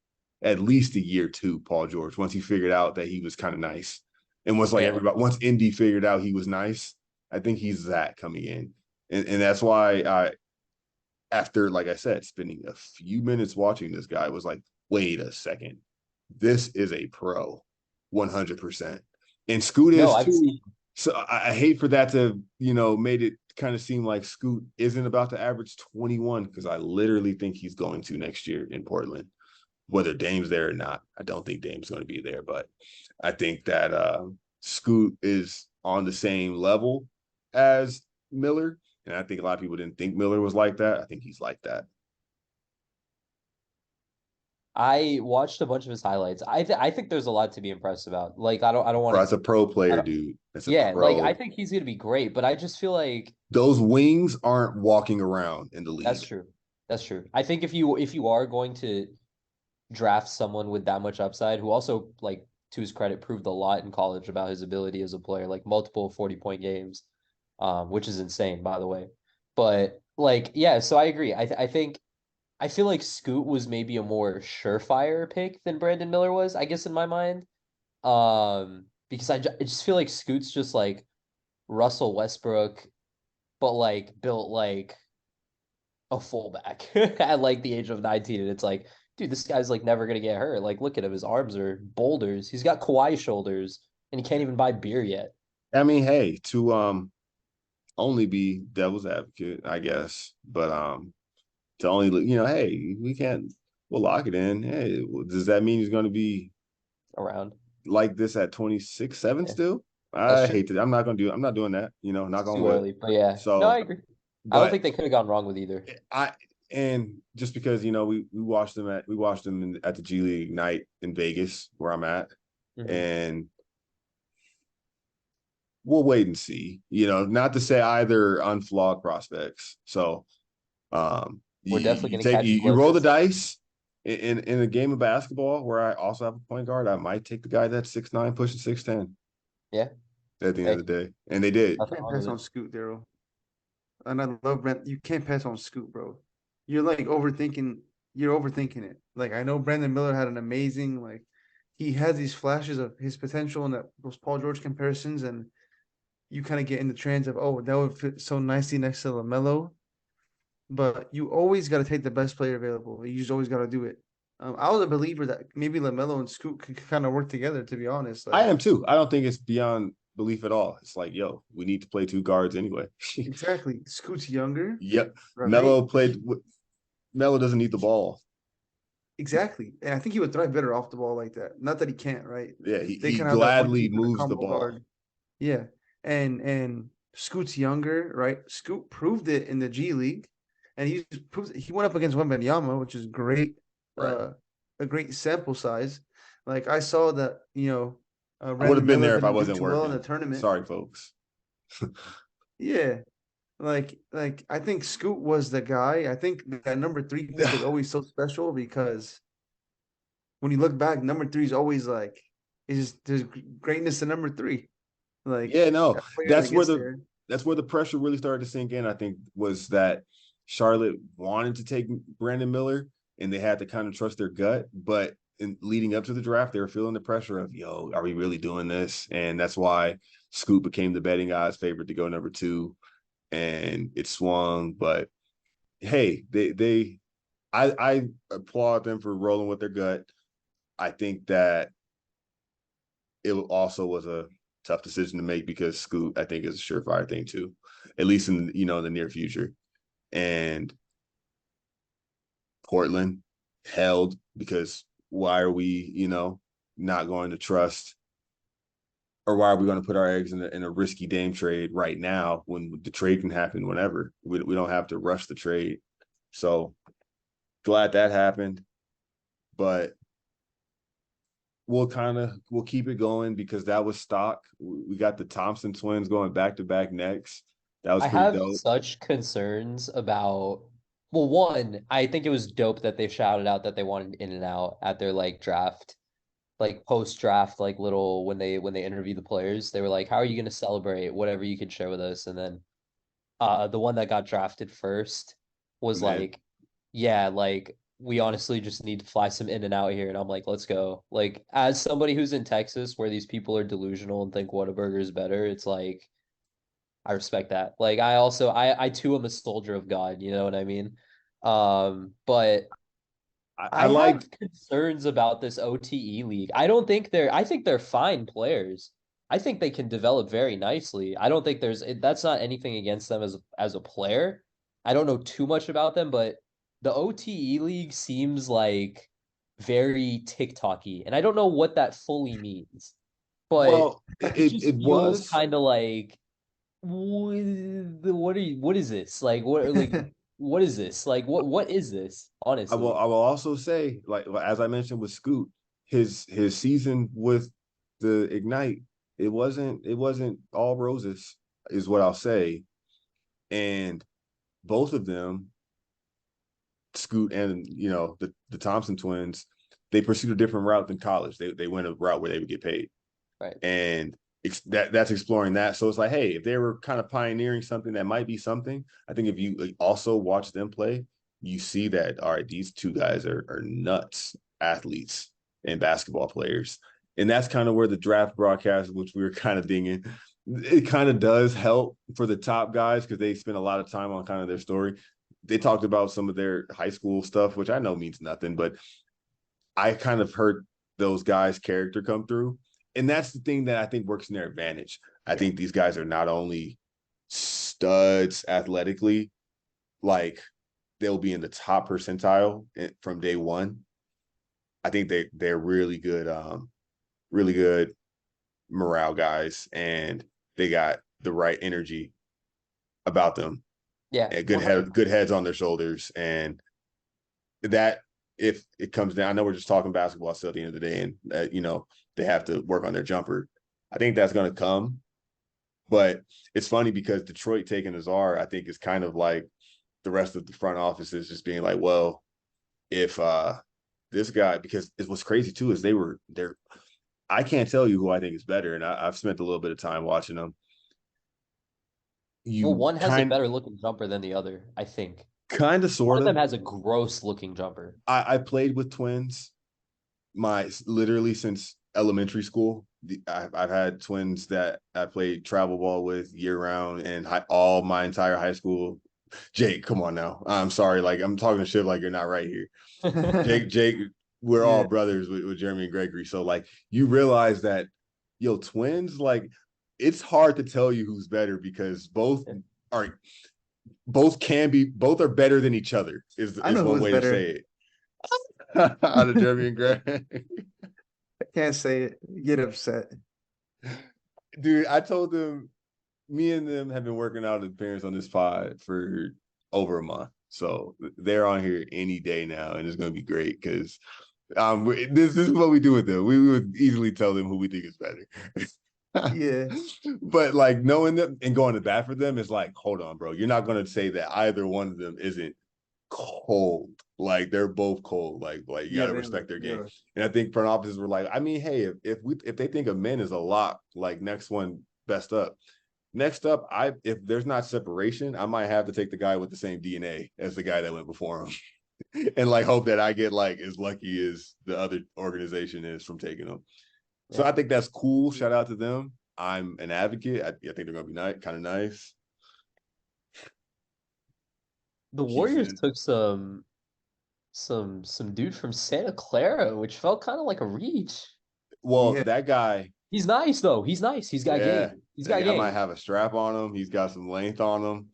at least a year 2 Paul George, once he figured out that he was kind of nice. And once like everybody, once Indy figured out he was nice, I think he's that coming in. And that's why after, like I said, spending a few minutes watching this guy, was like, wait a second. This is a pro, 100%. And Scoot is I've too. seen. So I hate for that to, made it kind of seem like Scoot isn't about to average 21, because I literally think he's going to next year in Portland. Whether Dame's there or not, I don't think Dame's going to be there, but I think that Scoot is on the same level as Miller. And I think a lot of people didn't think Miller was like that. I think he's like that. I watched a bunch of his highlights. I think there's a lot to be impressed about. Like I don't want Bro, to. that's a pro player, dude. That's a Yeah, pro. like I think he's gonna be great, but I just feel like those wings aren't walking around in the league. that's true. That's true. I think if you are going to draft someone with that much upside, who also, like, to his credit, proved a lot in college about his ability as a player, like multiple 40-point games, which is insane, by the way. But like, yeah, so I agree. I think I feel like Scoot was maybe a more surefire pick than Brandon Miller was, I guess, in my mind. Because I just feel like Scoot's just like Russell Westbrook, but like built like a fullback at like the age of 19. And it's like, dude, this guy's like never gonna get hurt. Like, look at him, his arms are boulders. He's got Kawhi shoulders, and he can't even buy beer yet. I mean, hey, to only be devil's advocate, I guess, but to only, hey, we'll lock it in. Hey, does that mean he's going to be Around like this at 26, 7 yeah, still? that's I true. hate to. I'm not doing that. Knock It's on too wood. early, but yeah, no, I So, agree. I don't but think they could have gone wrong with either. and just because we watched them at the G League night in Vegas where I'm at, and we'll wait and see. Not to say either unflawed prospects. So, We're definitely gonna catch you roll the dice in a game of basketball where I also have a point guard. I might take the guy that's 6'9", pushing 6'10". Yeah. At the end of the day, and they did. You can't pass on Scoot, Daryl. And I love Brent. You can't pass on Scoot, bro. You're like overthinking. You're overthinking it. Like, I know Brandon Miller had an amazing, like, he has these flashes of his potential in those Paul George comparisons, and you kind of get in the trends of, oh, that would fit so nicely next to LaMelo. But you always got to take the best player available. You just always got to do it. I was a believer that maybe LaMelo and Scoot could kind of work together, to be honest. I am too. I don't think it's beyond belief at all. It's like, yo, we need to play 2 guards anyway. Exactly. Scoot's younger. Yep. Right? Melo doesn't need the ball. Exactly. And I think he would thrive better off the ball like that. Not that he can't, right? Yeah, he They kind of have that gladly 1-2 moves the combo ball. guard. Yeah. And Scoot's younger, right? Scoot proved it in the G League. And he went up against Wembanyama, which is great. Right. A great sample size. Like, I saw that, I would have been there if I wasn't working well in working. the tournament. Sorry, folks. Yeah. Like I think Scoot was the guy. I think that number 3 pick is always so special because when you look back, number 3 is always like, it's just, there's greatness in number 3. Like, yeah, no, that's where there. the pressure really started to sink in. I think was that Charlotte wanted to take Brandon Miller, and they had to kind of trust their gut. But in leading up to the draft, they were feeling the pressure of, yo, are we really doing this? And that's why Scoot became the betting odds favorite to go number 2. and it swung. But hey, I applaud them for rolling with their gut. I think that it also was a tough decision to make because Scoot, I think, is a surefire thing too, at least in the near future. And Portland held because why are we, not going to trust, or why are we going to put our eggs in a risky Dame trade right now when the trade can happen whenever? We don't have to rush the trade. So glad that happened, but we'll keep it going because that was stock. We got the Thompson twins going back to back next. That was I pretty have dope. such concerns about, well, one, I think it was dope that they shouted out that they wanted in and out at their like draft, like post draft, like little when they interview the players, they were like, how are you gonna celebrate? Whatever you could share with us. And then the one that got drafted first was Man, like, yeah, like we honestly just need to fly some in and out here. And I'm like, let's go. Like, as somebody who's in Texas where these people are delusional and think Whataburger is better, it's like I respect that. Like I also I too am a soldier of God, you know what I mean? But I I like have concerns about this OTE league. I think they're fine players. I think they can develop very nicely. I don't think that's not anything against them as a player. I don't know too much about them, but the OTE league seems like very TikTok-y, and I don't know what that fully means, but well, it it just it feels was. kind of like what is this? What is this? Like what is this, I will. honestly? I will also say, like as I mentioned with Scoot, his season with the Ignite, it wasn't all roses, is what I'll say. And both of them, Scoot and the Thompson twins, they pursued a different route than college. They went a route where they would get paid, Right. and that's exploring that. So it's like, hey, if they were kind of pioneering something that might be something, I think if you also watch them play, you see that all right, these two guys are nuts athletes and basketball players, and that's kind of where the draft broadcast, which we were kind of dinging, it kind of does help for the top guys because they spend a lot of time on kind of their story. They talked about some of their high school stuff, which I know means nothing, but I kind of heard those guys' character come through. And that's the thing that I think works in their advantage. I Yeah. think these guys are not only studs athletically, like they'll be in the top percentile from day one. I think they're really good morale guys, and they got the right energy about them, Yeah, and one hundred. good heads on their shoulders, and that if it comes down, I know we're just talking basketball still at the end of the day, and they have to work on their jumper. I think that's going to come, but it's funny because Detroit taking Azar, I think, is kind of like the rest of the front office is just being like, well, if this guy, because it was crazy too, is they're. I can't tell you who I think is better, and I've spent a little bit of time watching them. Well, You one has a better looking jumper than the other, I think. kind of One sort of them of. has a gross looking jumper. I played with twins literally since elementary school. I've had twins that I played travel ball with year round and all my entire high school. Jake, come on now. I'm sorry. Like I'm talking shit like you're not right here. Jake, we're all Yeah. brothers with Jeremy and Gregory. So like you realize that twins, like it's hard to tell you who's better because are both are better than each other I is know one who's way to say better. it. Out of Jeremy and Greg. I can't say it. Get upset. Dude, I told them me and them have been working out as parents on this pod for over a month. So they're on here any day now, and it's gonna be great because this is what we do with them. We would easily tell them who we think is better. Yeah. But like knowing them and going to bat for them is like, hold on, bro. You're not gonna say that either one of them isn't cold. Like they're both cold. Like you Yeah, gotta they respect their they game. are. And I think front offices were like, I mean, hey, if they think a men is a lock, like next one best up. Next up, if there's not separation, I might have to take the guy with the same DNA as the guy that went before him. And like hope that I get like as lucky as the other organization is from taking them. So Yeah. I think that's cool. Shout out to them. I'm an advocate. I think they're gonna be kind of nice. The He's Warriors in. took some dude from Santa Clara, which felt kind of like a reach. Well, Yeah. that guy, He's nice though. He's nice. He's got yeah, game. He's that got guy might game. have a strap on him. He's got some length on him.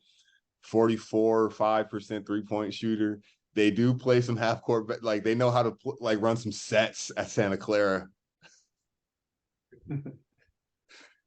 44.5% 3-point shooter. They do play some half court, but like they know how to like run some sets at Santa Clara.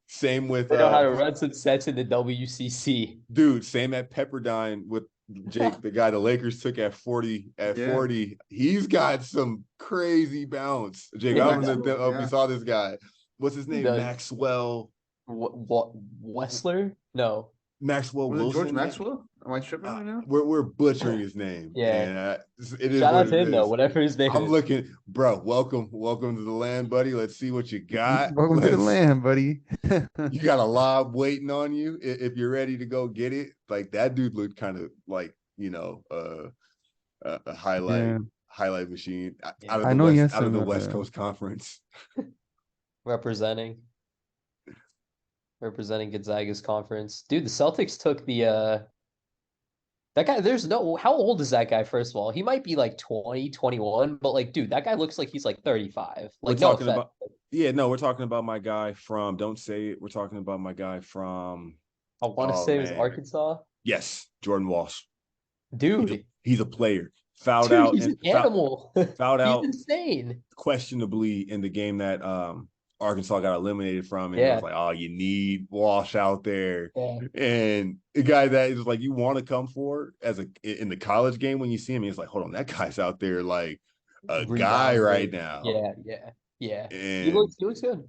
Same with They know how to run some sets in the WCC. dude, same at Pepperdine with Jake, the guy the Lakers took at 40. At Yeah. 40, he's got some crazy bounce. Jake, Yeah, I don't know Maxwell, if you yeah. saw this guy. What's his name? The- Maxwell. What Wessler? No. Maxwell Was it Wilson. George Maxwell? Am I tripping right now? We're butchering his name. Yeah. And it is Shout what out to it him though, is. whatever his name I'm is. looking, bro. Welcome to the land, buddy. Let's see what you got. Welcome to the land, buddy. You got a lob waiting on you if you're ready to go get it. Like that dude looked kind of like a highlight machine out of I the know he West has some, West Coast Conference. Representing Gonzaga's conference. Dude, the Celtics took the that guy, how old is that guy, first of all? He might be like 20, 21, but like, dude, that guy looks like he's like 35. We're Like, no talking offense. about we're talking about my guy from Don't Say It. We're talking about my guy from I want to say it was man. Arkansas. Yes, Jordan Walsh. Dude, he's a player. Fouled dude, out he's and an animal. fouled He's out insane. questionably in the game that Arkansas got eliminated from, and it Yeah. was like, oh, you need Walsh out there. Yeah. And the guy that is like you want to come for in the college game when you see him, he's like, hold on, that guy's out there like a guy right now. Yeah. And He looks good.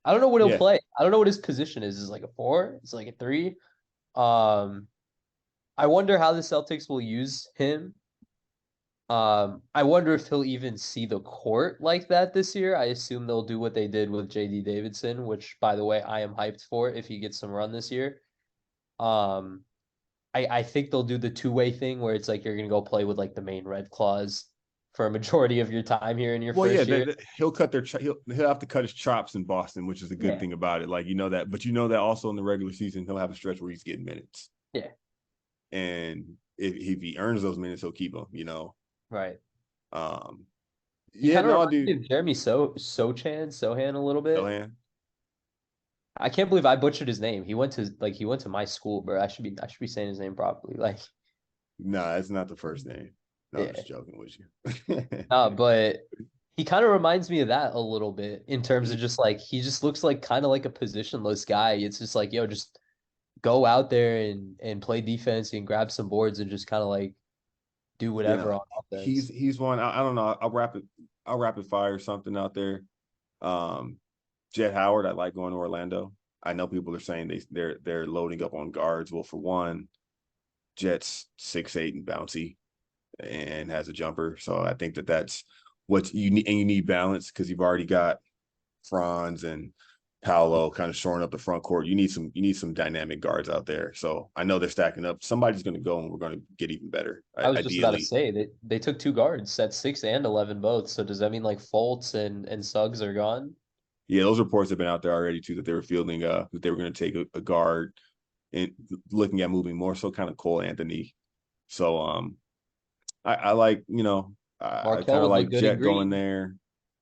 I don't know what he'll Yeah. play. I don't know what his position is. Is it like a 4? Is it like a 3? I wonder how the Celtics will use him. I wonder if he'll even see the court like that this year. I assume they'll do what they did with JD Davidson, which, by the way, I am hyped for if he gets some run this year. I think they'll do the two-way thing where it's like you're gonna go play with like the main Red Claws for a majority of your time here in your first year. He'll cut he'll have to cut his chops in Boston, which is a good thing about it. Like that, but also in the regular season he'll have a stretch where he's getting minutes. Yeah, and if he earns those minutes, he'll keep them. Right. Dude. Jeremy Sohan a little bit. Sohan. I can't believe I butchered his name. He went to my school, bro. I should be saying his name properly. Like, nah, it's not the first name. No, I'm just joking with you. But he kind of reminds me of that a little bit in terms of just like he just looks like kind of like a positionless guy. It's just like, yo, just go out there and play defense and grab some boards and just kind of like do whatever on offense. He's one. I don't know. I'll rapid fire something out there. Jet Howard, I like going to Orlando. I know people are saying they're loading up on guards. Well, for one, Jet's 6'8" and bouncy and has a jumper. So I think that's what you need, and you need balance because you've already got Franz and Paolo kind of shoring up the front court. You need some dynamic guards out there. So I know they're stacking up. Somebody's going to go, and we're going to get even better. I was just about to say that they took 2 guards at 6 and 11 both. So does that mean like Fultz and Suggs are gone? Yeah, those reports have been out there already too that they were fielding that they were going to take a guard and looking at moving more so kind of Cole Anthony. So I like I kind of like Jet going there.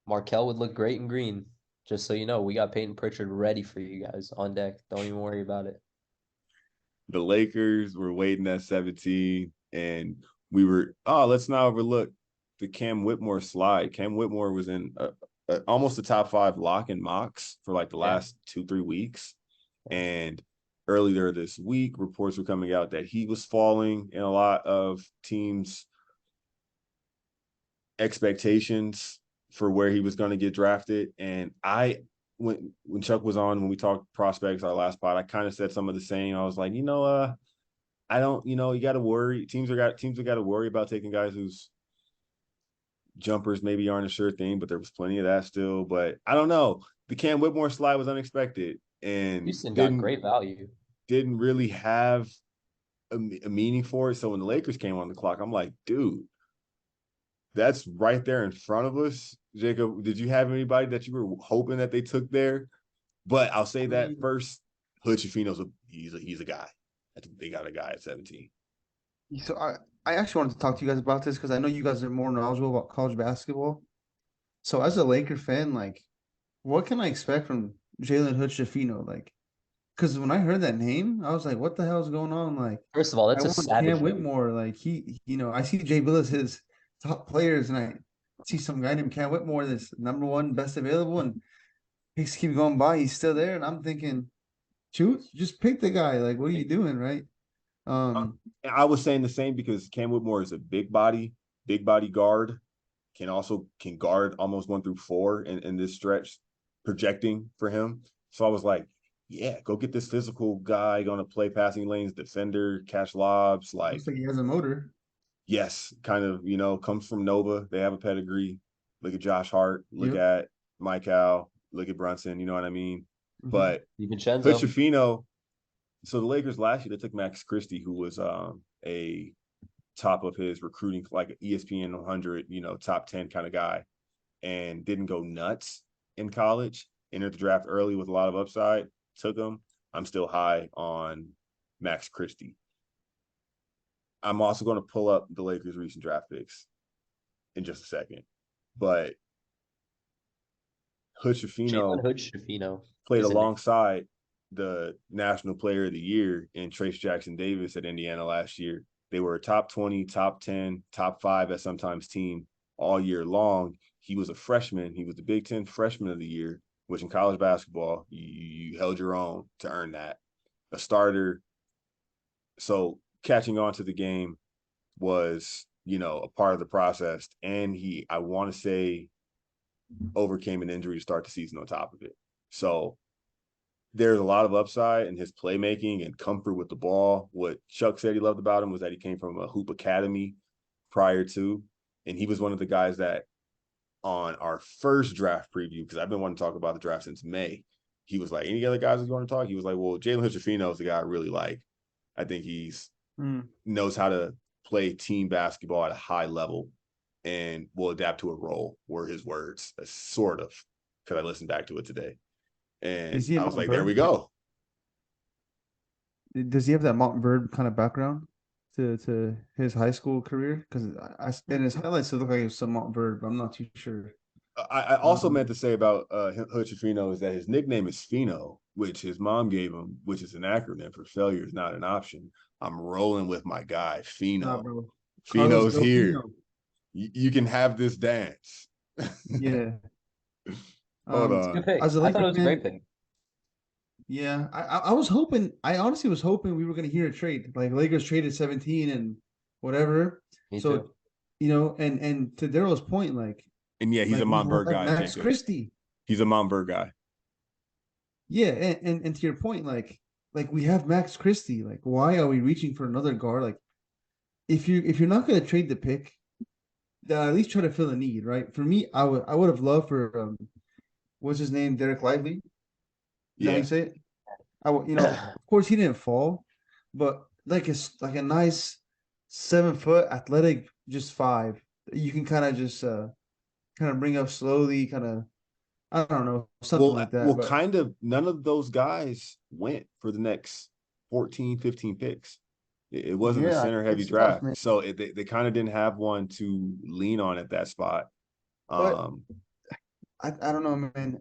Markelle would look great in green. Just so you know, we got Peyton Pritchard ready for you guys on deck. Don't even worry about it. The Lakers were waiting at 17, and we were let's not overlook the Cam Whitmore slide. Cam Whitmore was in almost the top 5 lock and mocks for like the last 2-3 weeks. And earlier this week, reports were coming out that he was falling in a lot of teams' expectations for where he was going to get drafted. And when Chuck was on, when we talked prospects, our last pod, I kind of said some of the same. I was like, I don't, you got to worry. Teams have got to worry about taking guys whose jumpers maybe aren't a sure thing, but there was plenty of that still. But I don't know. The Cam Whitmore slide was unexpected, and Houston got great value. Didn't really have a meaning for it. So when the Lakers came on the clock, I'm like, dude, that's right there in front of us. Jacob, did you have anybody that you were hoping that they took there? But I'll say that first, Hood Schifino's he's a guy. I think they got a guy at 17. So I actually wanted to talk to you guys about this because I know you guys are more knowledgeable about college basketball. So as a Laker fan, like, what can I expect from Jalen Hood-Schifino? Like, because when I heard that name, I was like, what the hell is going on? Like, First of all, I that's a want Cam savage name. Whitmore. Like I see Jay Billis his top players, and I see some guy named Cam Whitmore, this number one best available, and he keep going by. He's still there, and I'm thinking, shoot, just pick the guy. Like, what are you doing, right? Uh, Um, I was saying the same because Cam Whitmore is a big body guard. Can guard almost 1 through 4 in this stretch, projecting for him. So I was like, yeah, go get this physical guy gonna play passing lanes, defender, catch lobs. Like, looks like he has a motor. yes, kind of, comes from Nova. They have a pedigree. Look at Josh Hart, look Yep. at Mike Al, look at Brunson, you know what I mean? Hmm. But DiVincenzo. Hood-Schifino, so the Lakers last year they took Max Christie, who was a top of his recruiting, like an ESPN 100, top 10 kind of guy, and didn't go nuts in college. Entered the draft early with a lot of upside. Took him. I'm still high on Max Christie. I'm also going to pull up the Lakers' recent draft picks in just a second. But Jalen Hood-Schifino Hood-Schifino played is a name. alongside the National Player of the Year in Trace Jackson Davis at Indiana last year. They were a top 20, top 10, top 5 at sometimes team all year long. He was a freshman. He was the Big Ten Freshman of the Year, which in college basketball, you held your own to earn that. A starter. So catching on to the game was, a part of the process. And I want to say, overcame an injury to start the season on top of it. So there's a lot of upside in his playmaking and comfort with the ball. What Chuck said he loved about him was that he came from a hoop academy prior to, and he was one of the guys that on our first draft preview, because I've been wanting to talk about the draft since May, he was like, any other guys you want to talk? He was like, well, Jalen Hood-Schifino is the guy I really like. I think he's Mm. knows how to play team basketball at a high level and will adapt to a role, were his words, sort of, because I listened back to it today. Is And he a I was Mountain like, there we Bird? Like, go. does he have that Mountain Bird kind of background to his high school career? Because in his highlights it looked like it was some Mountain Bird, but I'm not too sure. I also meant Um, to say about Hood-Schifino is that his nickname is Fino, which his mom gave him, which is an acronym for failure is not an option. I'm rolling with my guy, nah, Fino. bro. Carlos Fino's here. Delfino. You can have this dance. Yeah. Hold It's a good on. pick. As a I thought Laker it was a great fan, pick. yeah, I was hoping. I honestly was hoping we were gonna hear a trade. Like Lakers traded 17 and whatever. Me too. So, and to Daryl's point, And yeah, he's a we Montverde have guy, Max Jacob. Christie. He's a Montverde guy. Yeah, and to your point, like we have Max Christie. Like, why are we reaching for another guard? Like, if you're not gonna trade the pick, then at least try to fill a need, right? For me, I would have loved for what's his name, Derek Lively. Is that how you Yeah. say it? Of course he didn't fall, but like a nice 7 foot athletic, just five. You can kind of just kind of bring up slowly, kind of I don't know, something like that. Well, But kind of none of those guys went for the next 14, 15 picks. It wasn't a yeah, center heavy it's tough, draft. man. So they kind of didn't have one to lean on at that spot. But Um, I don't know, man.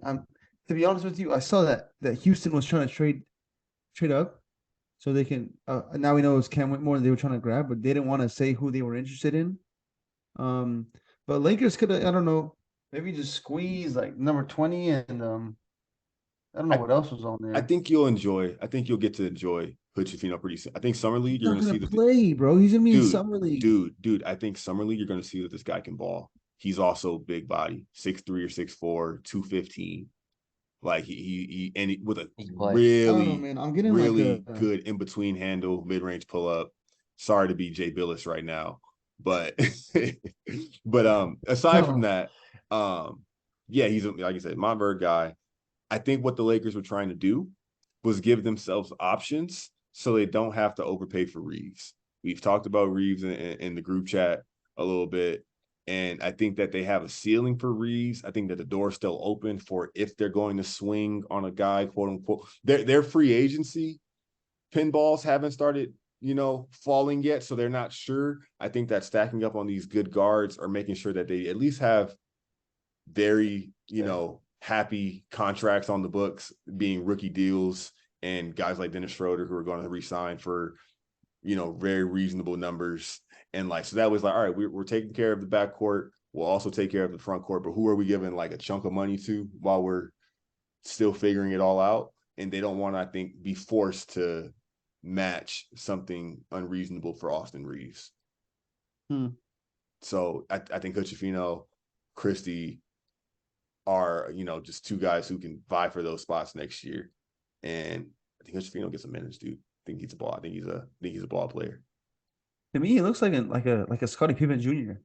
To be honest with you, I saw that Houston was trying to trade up so they can. Now we know it's Cam Whitmore they were trying to grab, but they didn't want to say who they were interested in. Um, but Lakers could have, I don't know, maybe just squeeze like number 20 and I don't know I what else was on I there. think you'll enjoy. I think you'll get to enjoy Hood-Schifino pretty soon. I think summer league He's you're not going to gonna see that. play, bro. He's gonna be in Dude, summer league. dude. I think summer league you're going to see that this guy can ball. He's also big body, 6'3" or 6'4", 215. Like with a He can play. I don't know, really, man. I'm getting like really good in between handle, mid range pull up. Sorry to be Jay Billis right now, but aside from no. that, yeah, he's like I said, Montverde guy. I think what the Lakers were trying to do was give themselves options so they don't have to overpay for Reeves. We've talked about Reeves in the group chat a little bit. And I think that they have a ceiling for Reeves. I think that the door's still open for if they're going to swing on a guy, quote unquote. Their free agency pinballs haven't started falling yet, so they're not sure. I think that stacking up on these good guards are making sure that they at least have very, happy contracts on the books, being rookie deals, and guys like Dennis Schroeder who are going to re-sign for, very reasonable numbers. And so that was all right, we're taking care of the backcourt. We'll also take care of the front court, but who are we giving a chunk of money to while we're still figuring it all out? And they don't want to, I think, be forced to match something unreasonable for Austin Reeves. So I think Hutchifino, Christie are, just two guys who can vie for those spots next year. And I think Hutchifino gets some minutes, dude. I think he's a ball. I think he's a ball player. To me, he looks like a Scottie Pippen Jr.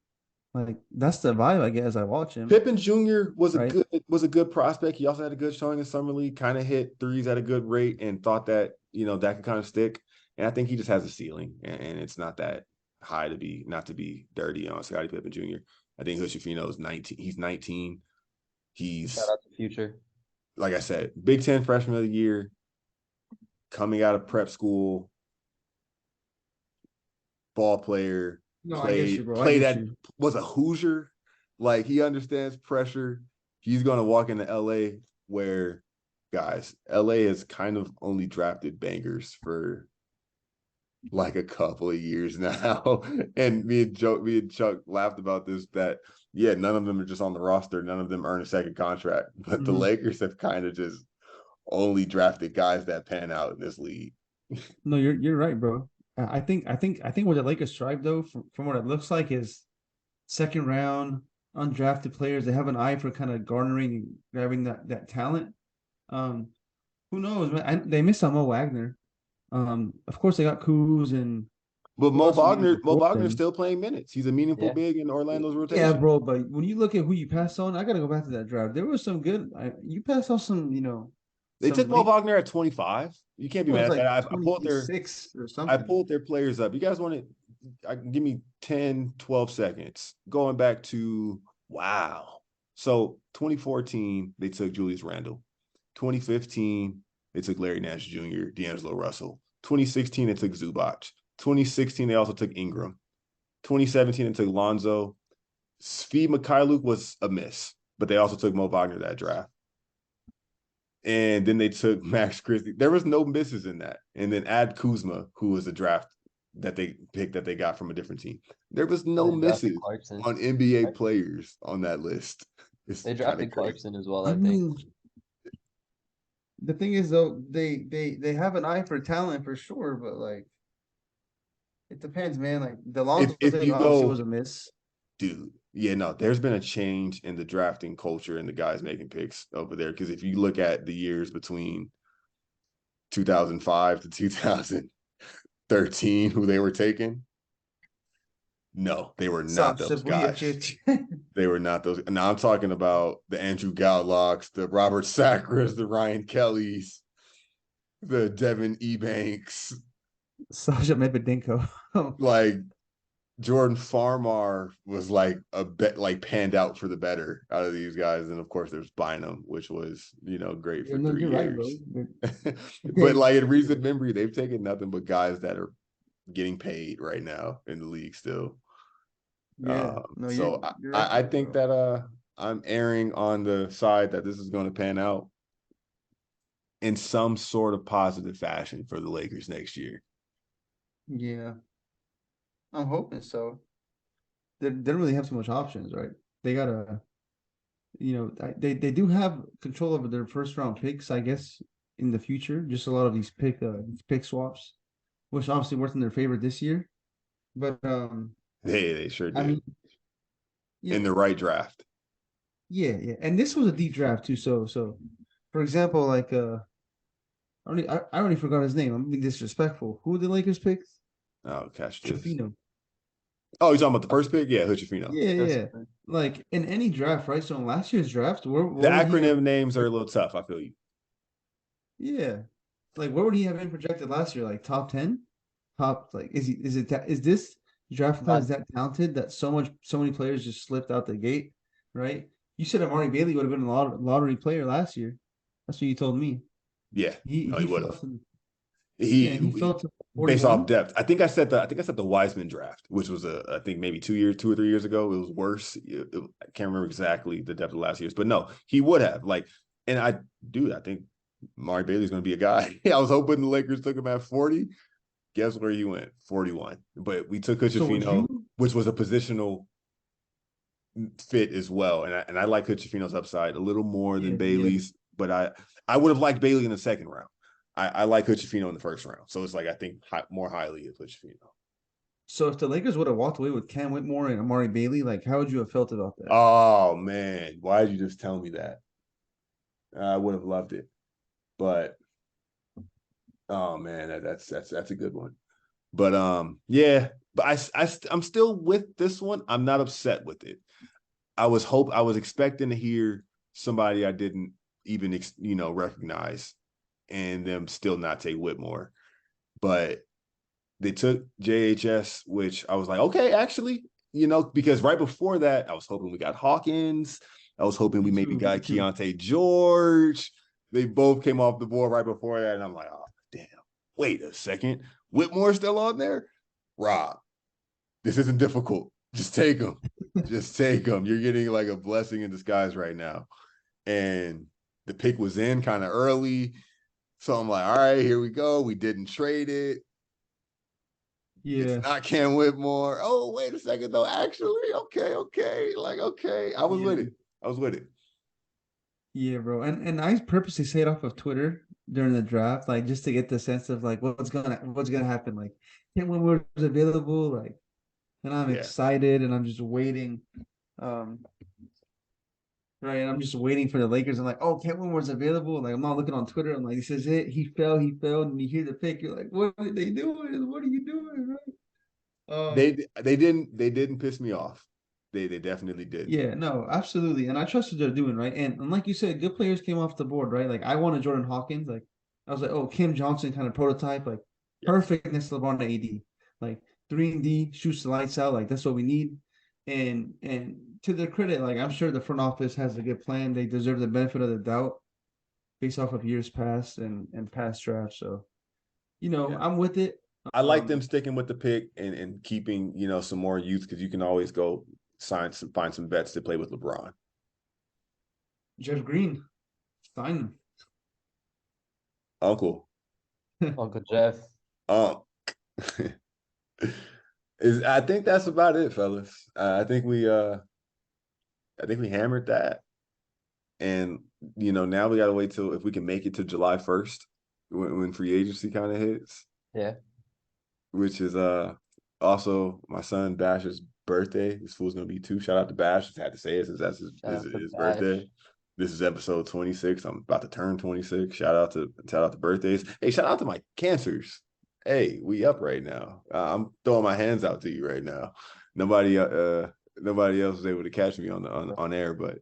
That's the vibe I get as I watch him. Pippen Jr. was a good prospect. He also had a good showing in summer league. Kind of hit threes at a good rate, and thought that that could kind of stick. And I think he just has a ceiling, and it's not that high to be dirty on Scottie Pippen Jr. I think Hutchifino is 19. He's 19. He's shout out to future. Like I said, Big Ten freshman of the year, coming out of prep school, ball player. Was a Hoosier. He understands pressure. He's going to walk into LA where, guys, LA has kind of only drafted bangers for a couple of years now. And me and Chuck laughed about this, that none of them are just on the roster. None of them earn a second contract. But the Lakers have kind of just only drafted guys that pan out in this league. No, you're right, bro. I think what the Lakers strive, though, from what it looks like, is second round undrafted players. They have an eye for kind of garnering and grabbing that talent. Who knows, man? They missed on Mo Wagner. Of course, they got Kuz and. But Mo Wagner's still playing minutes. He's a meaningful big in Orlando's rotation. Yeah, bro. But when you look at who you passed on, I got to go back to that draft. There was some good. You passed on some, They took Mo Wagner at 25. You can't be mad at that. I pulled their players up. You guys want to give me 10, 12 seconds. Going back to, wow. So 2014, they took Julius Randle. 2015, they took Larry Nance Jr., D'Angelo Russell. 2016, they took Zubac. 2016, they also took Ingram. 2017, they took Lonzo. Svi Mikhailuk was a miss, but they also took Mo Wagner that draft. And then they took Max Christie. There was no misses in that. And then add Kuzma, who was a draft that they picked that they got from a different team. There was no misses on NBA players on that list. They drafted Clarkson as well, I think. mean, the thing is, though, they have an eye for talent for sure, but it depends, man. The Lonzo thing obviously was a miss. Dude. Yeah, no, there's been a change in the drafting culture and the guys making picks over there. Because if you look at the years between 2005 to 2013, who they were taking, no, they were not those guys. They were not those. Now I'm talking about the Andrew Gallocks, the Robert Sacras, the Ryan Kellys, the Devin Ebanks, Sasha Medvedenko. Jordan Farmar was a bet panned out for the better out of these guys. And of course there's Bynum, which was, great for 3 years. Right, but in recent memory, they've taken nothing but guys that are getting paid right now in the league still. Yeah. So I think that I'm erring on the side that this is going to pan out in some sort of positive fashion for the Lakers next year. Yeah. I'm hoping so. They don't really have too much options, right? They gotta, they do have control over their first round picks, I guess, in the future. Just a lot of these pick swaps, which obviously worked in their favor this year. But they sure did. In the right draft. Yeah, and this was a deep draft too. So, for example, I already forgot his name. I'm being disrespectful. Who the Lakers picked? Oh, catch this. Hutchifino. Oh, you're talking about the first pick? Yeah, Hutchifino. Yeah. In any draft, right? So in last year's draft, where the acronym names are a little tough. I feel you. Yeah, where would he have been projected last year? Top 10? Top is this draft class that talented that so many players just slipped out the gate, right? You said Amari Bailey would have been a lottery player last year. That's what you told me. Yeah, he would have. Yeah, and he fell He to based off 41. depth. I think I said the Wiseman draft, which was I think maybe 2 or 3 years ago. It was worse. I can't remember exactly the depth of the last years, but no, he would have and I think Mari Bailey's going to be a guy. I was hoping the Lakers took him at 40. Guess where he went? 41. But we took So would Cucafino, you? which was a positional fit as well. And I like Cucafino's upside a little more than Yeah, Bailey's, but I would have liked Bailey in the second round. I like Cucafino in the first round. So it's like I think more highly of Cucafino. So if the Lakers would have walked away with Cam Whitmore and Amari Bailey, like how would you have felt about that? Oh man, why did you just tell me that? I would have loved it. But oh man, that's a good one. But yeah, but I'm still with this one. I'm not upset with it. I was expecting to hear somebody I didn't even recognize, and them still not take Whitmore, but they took JHS, which I was like, okay, actually, because right before that, I was hoping we got Hawkins. I was hoping we maybe Me got too. Keontae George. They both came off the board right before that, and I'm like, oh damn, wait a second, Whitmore's still on there, Rob. This isn't difficult. Just take them. Just take them. You're getting like a blessing in disguise right now. And the pick was in kind of early. So I'm like, all right, here we go. We didn't trade it. It's Yeah, not Cam Whitmore. Oh, wait a second, though. Actually, okay. Like, okay. I was with yeah, it. I was with it. yeah, bro. And I purposely say it off of Twitter during the draft, like just to get the sense of like what's gonna happen. Like Cam Whitmore's available, like, and I'm Yeah. excited and I'm just waiting. Um, right, and I'm just waiting for the Lakers. I'm like, oh, Cam Whitmore's available. Like I'm not looking on Twitter. I'm like, this is it. He fell, and you hear the pick. You're like, what are they doing? What are you doing? Right? They didn't piss me off. They definitely didn't. Yeah, no, absolutely. And I trust what they're doing, right? And like you said, good players came off the board, right? Like I wanted Jordan Hawkins. Like I was like, oh, Kim Johnson kind of prototype, like Yeah. perfect next to LeBron to AD. Like 3 and D, shoots the lights out. Like that's what we need. And to their credit, like I'm sure the front office has a good plan. They deserve the benefit of the doubt based off of years past and past drafts. So, Yeah. I'm with it. I like them Um, sticking with the pick and keeping, some more youth because you can always go find some vets to play with LeBron. Jeff Green, sign Uncle. him. Uncle Jeff. Um I think that's about it, fellas. I think we hammered that. And now we gotta wait till if we can make it to July 1st when free agency kind of hits, Yeah. which is also my son Bash's birthday. This fool's gonna be 2. Shout out to Bash. Just had to say it since that's Shout out to his Bash. birthday. This is episode 26. I'm about to turn 26. Shout out to birthdays. Hey, shout out to my cancers. Hey, we up right now. I'm throwing my hands out to you right now. Nobody nobody else was able to catch me on air, but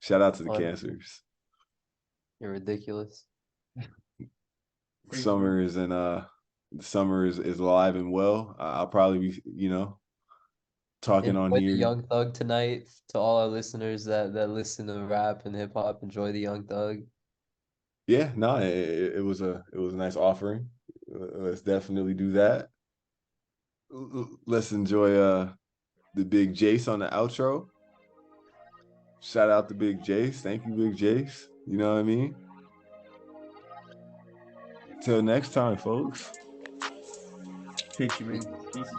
shout out to the Fun. cancers. You're ridiculous. Crazy, man. Summer is the summer is alive and well. I'll probably be talking on Enjoy the here. Young Thug tonight. To all our listeners that listen to rap and hip hop, enjoy the Young Thug. Yeah, no, it was a nice offering. Let's definitely do that. Let's enjoy the big Jace on the outro. Shout out to Big Jace. Thank you, Big Jace. You know what I mean? Till next time, folks. Appreciate you, man. Peace. Peace.